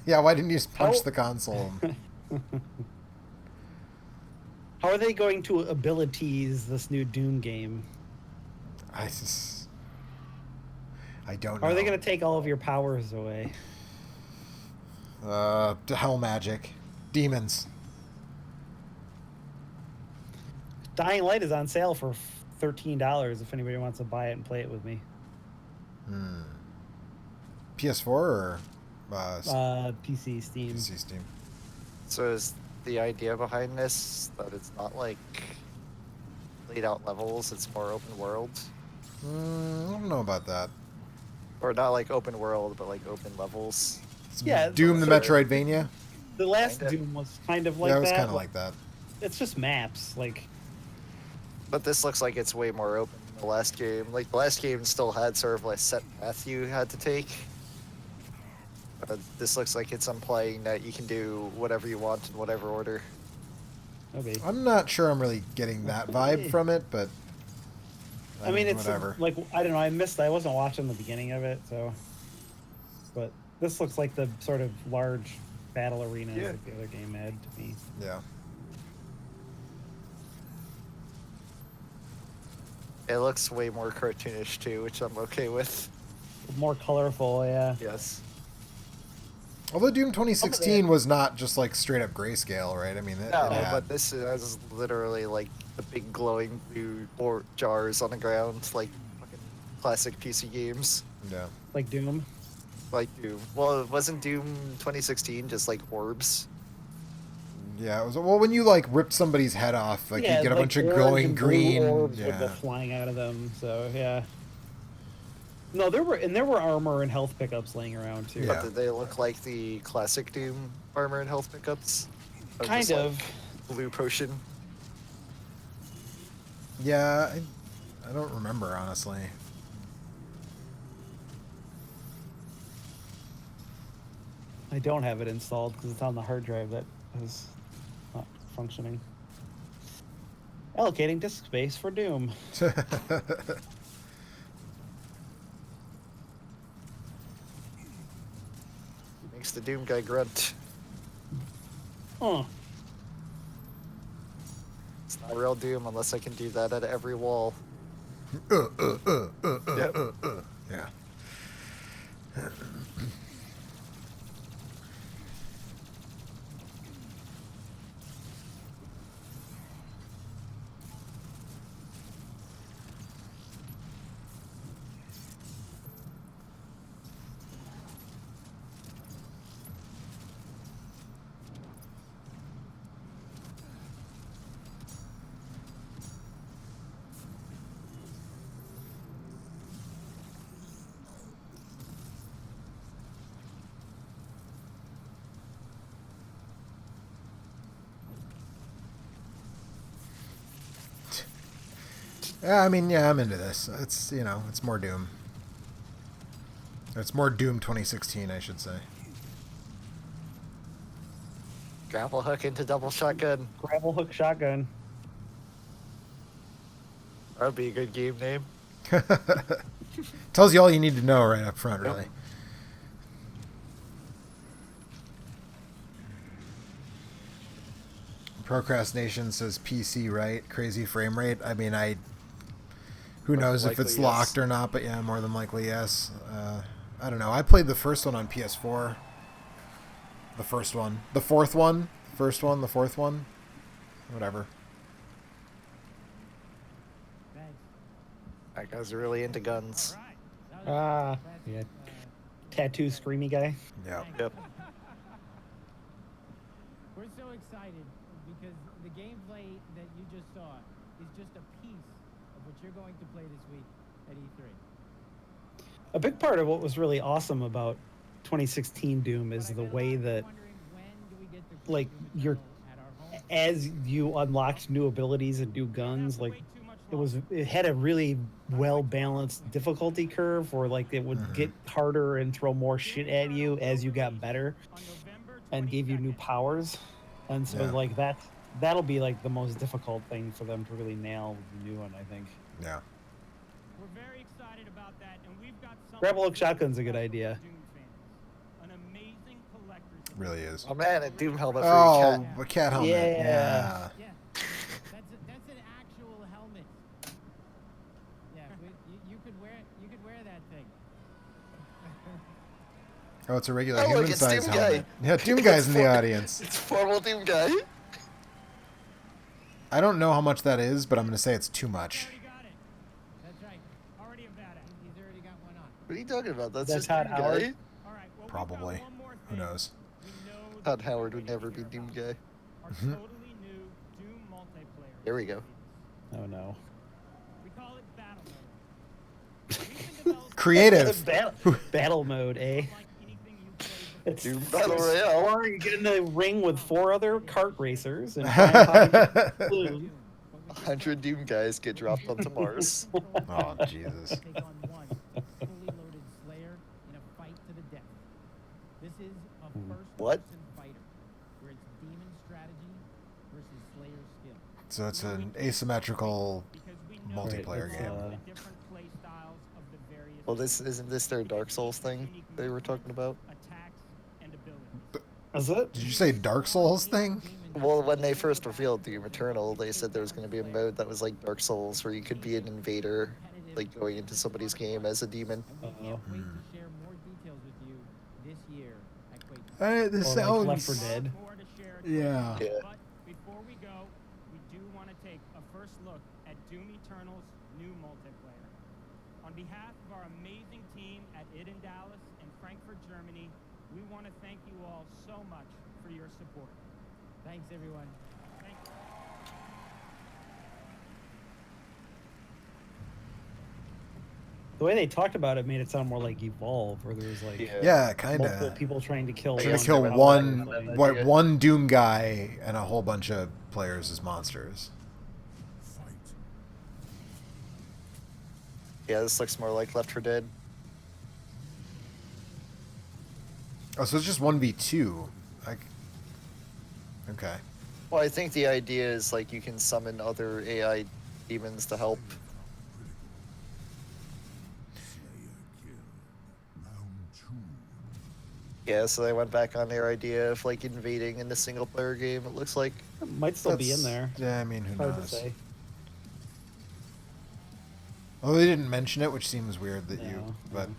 Yeah, why didn't you just punch How- the console? How are they going to abilities this new Doom game? I don't know. How are they going to take all of your powers away? Hell magic. Demons. Dying Light is on sale for $13 if anybody wants to buy it and play it with me. PS4 or PC, Steam. PC, Steam. So is the idea behind this that it's not like laid out levels, it's more open world? I don't know about that. Or not like open world, but like open levels? Yeah, Doom the Metroidvania? The last Kinda. Doom was kind of like Yeah, it was that. kind of like that. It's just maps, like. But this looks like it's way more open than the last game. Like the last game still had sort of like set path you had to take. This looks like it's implying that you can do whatever you want in whatever order. Okay. I'm not sure I'm really getting that vibe from it, but I mean, it's whatever. like, I don't know. I wasn't watching the beginning of it, so. But this looks like the sort of large battle arena like the other game had to me. Yeah. It looks way more cartoonish too, which I'm okay with. More colorful, yeah. Yes. Although Doom 2016 was not just like straight up grayscale, right? I mean, it No, had, but this is literally like the big glowing blue jars on the ground, like fucking classic PC games. Yeah. Like Doom. Like Doom. Well, it wasn't Doom 2016 just like orbs? Yeah, it was well when you like ripped somebody's head off, like you get a bunch of glowing and blue green. orbs would go Yeah. flying out of them. So yeah. No, there were armor and health pickups laying around too. But did they look like the classic Doom armor and health pickups? Kind of. Like blue potion. Yeah, I don't remember honestly. I don't have it installed because it's on the hard drive that is not functioning. Allocating disk space for Doom. Makes the Doom guy grunt. Huh. It's not real Doom unless I can do that at every wall. Yep. Yeah. Yeah, I mean, yeah, I'm into this. It's, you know, it's more Doom. It's more Doom 2016, I should say. Grapple hook into double shotgun. Grapple hook shotgun. That would be a good game name. Tells you all you need to know right up front, really. Procrastination says PC, right? Crazy frame rate. I mean, who knows if it's locked or not, but yeah, more than likely, yes. I don't know. I played the first one on PS4. The first one. The fourth one. First one, the fourth one. Whatever. That guy's really into guns. Yeah. Tattoo screamy guy. Yeah. Yep. We're so excited because the gameplay that you just saw is just a piece of what you're going to play this week at E3. A big part of what was really awesome about 2016 Doom is the way that, like, as you unlocked new abilities and new guns, like, it had a really well balanced difficulty curve, or like it would get harder and throw more shit at you as you got better, and gave you new powers, and so like that'll be like the most difficult thing for them to really nail with the new one, I think. Yeah. We're very excited about that, and we've got Grapple hook shotgun's a good idea. an amazing collector's Really is. Oh man, a Doom helmet for Oh, your cat. a cat helmet. Yeah. That's an actual helmet. Yeah, you could wear that thing. Oh, it's a regular Oh, look, human it's size Doom helmet. Guy. Yeah, Doom Guy's in the audience. It's formal Doom Guy. I don't know how much that is, but I'm going to say it's too much. That's right. Already a badass. He's already got one on. What are you talking about? That's That's just Todd Doom Howard? Guy. Probably. Who knows? Todd Howard would never be Doom Guy. Here we go. Oh no. Creative. Battle mode, eh? It's Doom Battle Royale. Or you get in a ring with 4 other kart racers and try and pop each blue. 100 Doom guys get dropped onto Mars. Oh, Jesus. Take on one fully loaded Slayer in a fight to the death. This is a first-person fighter where it's demon strategy versus Slayer skill. So it's an asymmetrical multiplayer Right, game. different play styles of the various Well, isn't this their Dark Souls thing they were talking about? attacks and abilities. Is it? Did you say Dark Souls thing? Well, when they first revealed Doom Eternal, they said there was going to be a mode that was like Dark Souls, where you could be an invader, like going into somebody's game as a demon. And we can't wait to share more details with you this year at QuakeCon. This Or like sounds... Left 4 Dead. More to share at Yeah. QuakeCon. But before we go, we do want to take a first look at Doom Eternal's new multiplayer. On behalf of our amazing team at id in Dallas and Frankfurt, Germany, we want to thank you all so much for your support. Thanks, everyone. Thank you. The way they talked about it made it sound more like Evolve, where there was like Yeah, kind multiple of. people trying to kill Trying to one. kill without one, fighting. one Doom guy and a whole bunch of players as monsters. Yeah, this looks more like Left 4 Dead. Oh, so it's just 1v2. Okay. Well, I think the idea is like you can summon other AI demons to help. Yeah, so they went back on their idea of like invading in the single player game, it looks like. It might still be in there. Yeah, I mean, who Hard knows? to say. Oh, they didn't mention it, which seems weird that No, but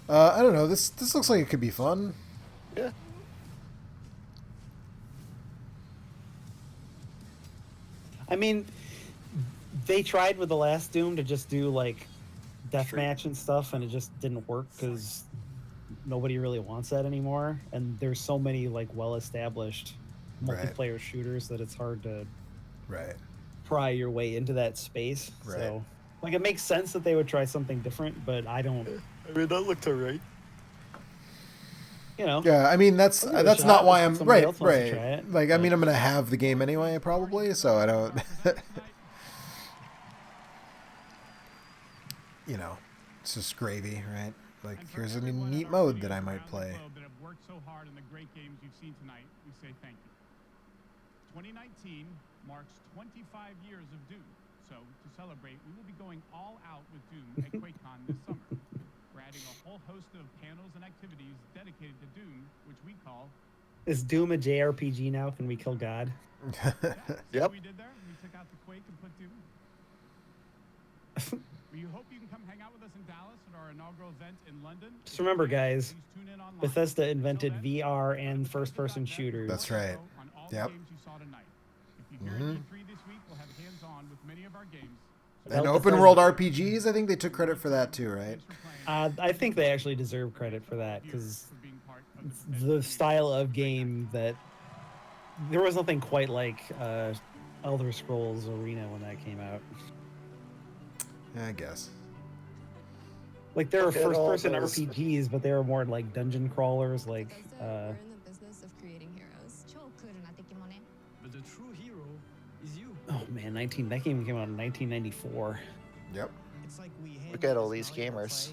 I don't know. This looks like it could be fun. Yeah. I mean, they tried with the last Doom to just do like deathmatch and stuff, and it just didn't work because nobody really wants that anymore. And there's so many like well-established multiplayer shooters that it's hard to pry your way into that space. Right. So, like, it makes sense that they would try something different, but I don't. I mean, that looked alright. You know. Yeah, I mean that's I'll give it a not shot why if I'm somebody right. else wants to try it, Like, I mean, I'm gonna have the game anyway, probably. So I don't. You know, it's just gravy, right? Like, here's a neat mode that I might play. That have worked so hard on the great games you've seen tonight, we say thank you. 2019 marks 25 years of Doom. So to celebrate, we will be going all out with Doom at QuakeCon this summer. We're adding a whole host of panels and activities dedicated to Doom, which we call... Is Doom a JRPG now? Can we kill God? Yep. We did there. We took out the Quake and put Doom. We hope you can come hang out with us in Dallas at our inaugural event in London. Just remember, guys, Bethesda invented VR and first-person shooters. That's right. Yep. E3 this week, we'll have hands-on with many of our games. And open world RPGs, I think they took credit for that too, right? I think they actually deserve credit for that because the style of game that there was nothing quite like Elder Scrolls Arena when that came out. Yeah, I guess. Like there were first-person RPGs, but they were more like dungeon crawlers. Like, We're in the business of creating heroes. But the true hero is you. oh man, that game came out in 1994. Yep. It's like we Look at all these gamers.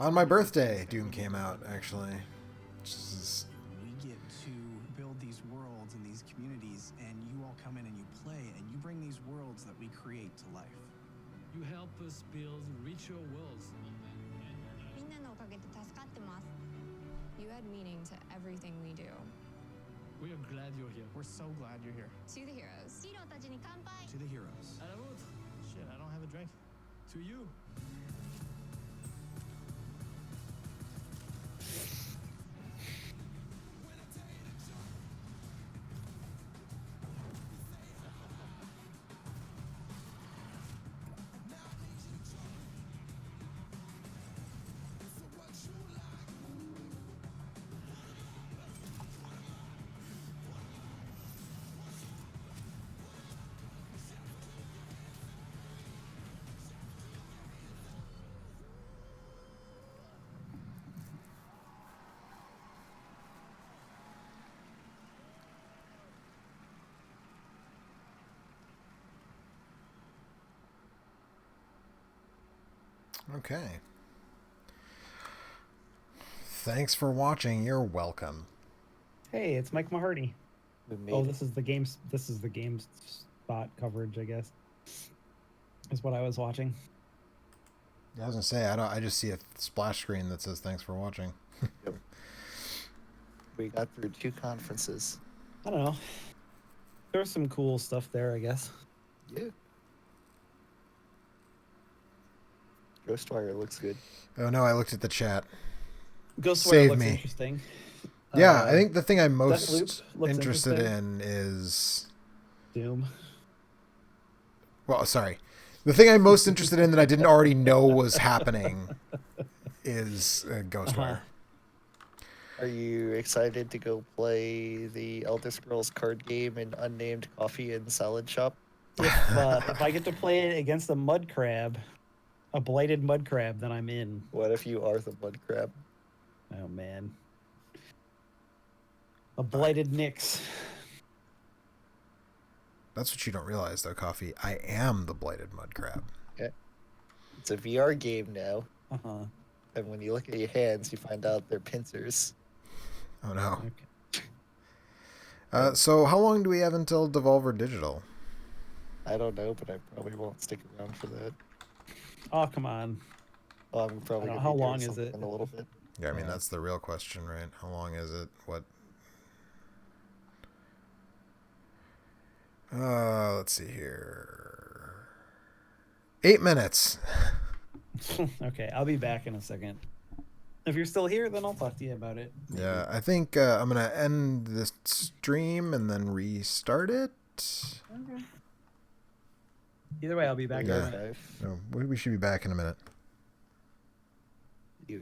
On my birthday, Doom came out, actually. We get to build these worlds and these communities, and you all come in and you play, and you bring these worlds that we create to life. You help us build richer worlds. You add meaning to everything we do. We are glad you're here. We're so glad you're here. To the heroes. To the heroes. À la vôtre. Shit, I don't have a drink. To you. Okay. Thanks for watching. You're welcome. Hey, it's Mike Mahardy. Oh, this is the game spot coverage, I guess. Is what I was watching. I was gonna say I just see a splash screen that says thanks for watching. Yep. We got through 2 conferences. I don't know. There was some cool stuff there, I guess. Yeah. Ghostwire looks good. Oh no, I looked at the chat. Ghostwire Save looks me. interesting. Yeah, I think the thing I'm most Deathloop looks interested interesting. in is Doom. Well, sorry. The thing I'm most interested in that I didn't already know was happening is Ghostwire. Are you excited to go play the Elder Scrolls card game in unnamed coffee and salad shop? If I get to play it against a mud crab, a blighted mud crab, then I'm in. What if you are the mud crab? Oh man. A blighted Nyx. That's what you don't realize, though, Coffee. I am the blighted mud crab. Okay. It's a VR game now. Uh-huh. And when you look at your hands, you find out they're pincers. Oh, no. Okay. So how long do we have until Devolver Digital? I don't know, but I probably won't stick around for that. Oh, come on. Well, I'm probably gonna how be doing long is something it? in a little bit. Yeah, I mean, that's the real question, right? How long is it? What? Let's see here. 8 minutes. Okay, I'll be back in a second. If you're still here, then I'll talk to you about it. Yeah, I think I'm going to end this stream and then restart it. Okay. Either way, I'll be back in a minute. No, we should be back in a minute. You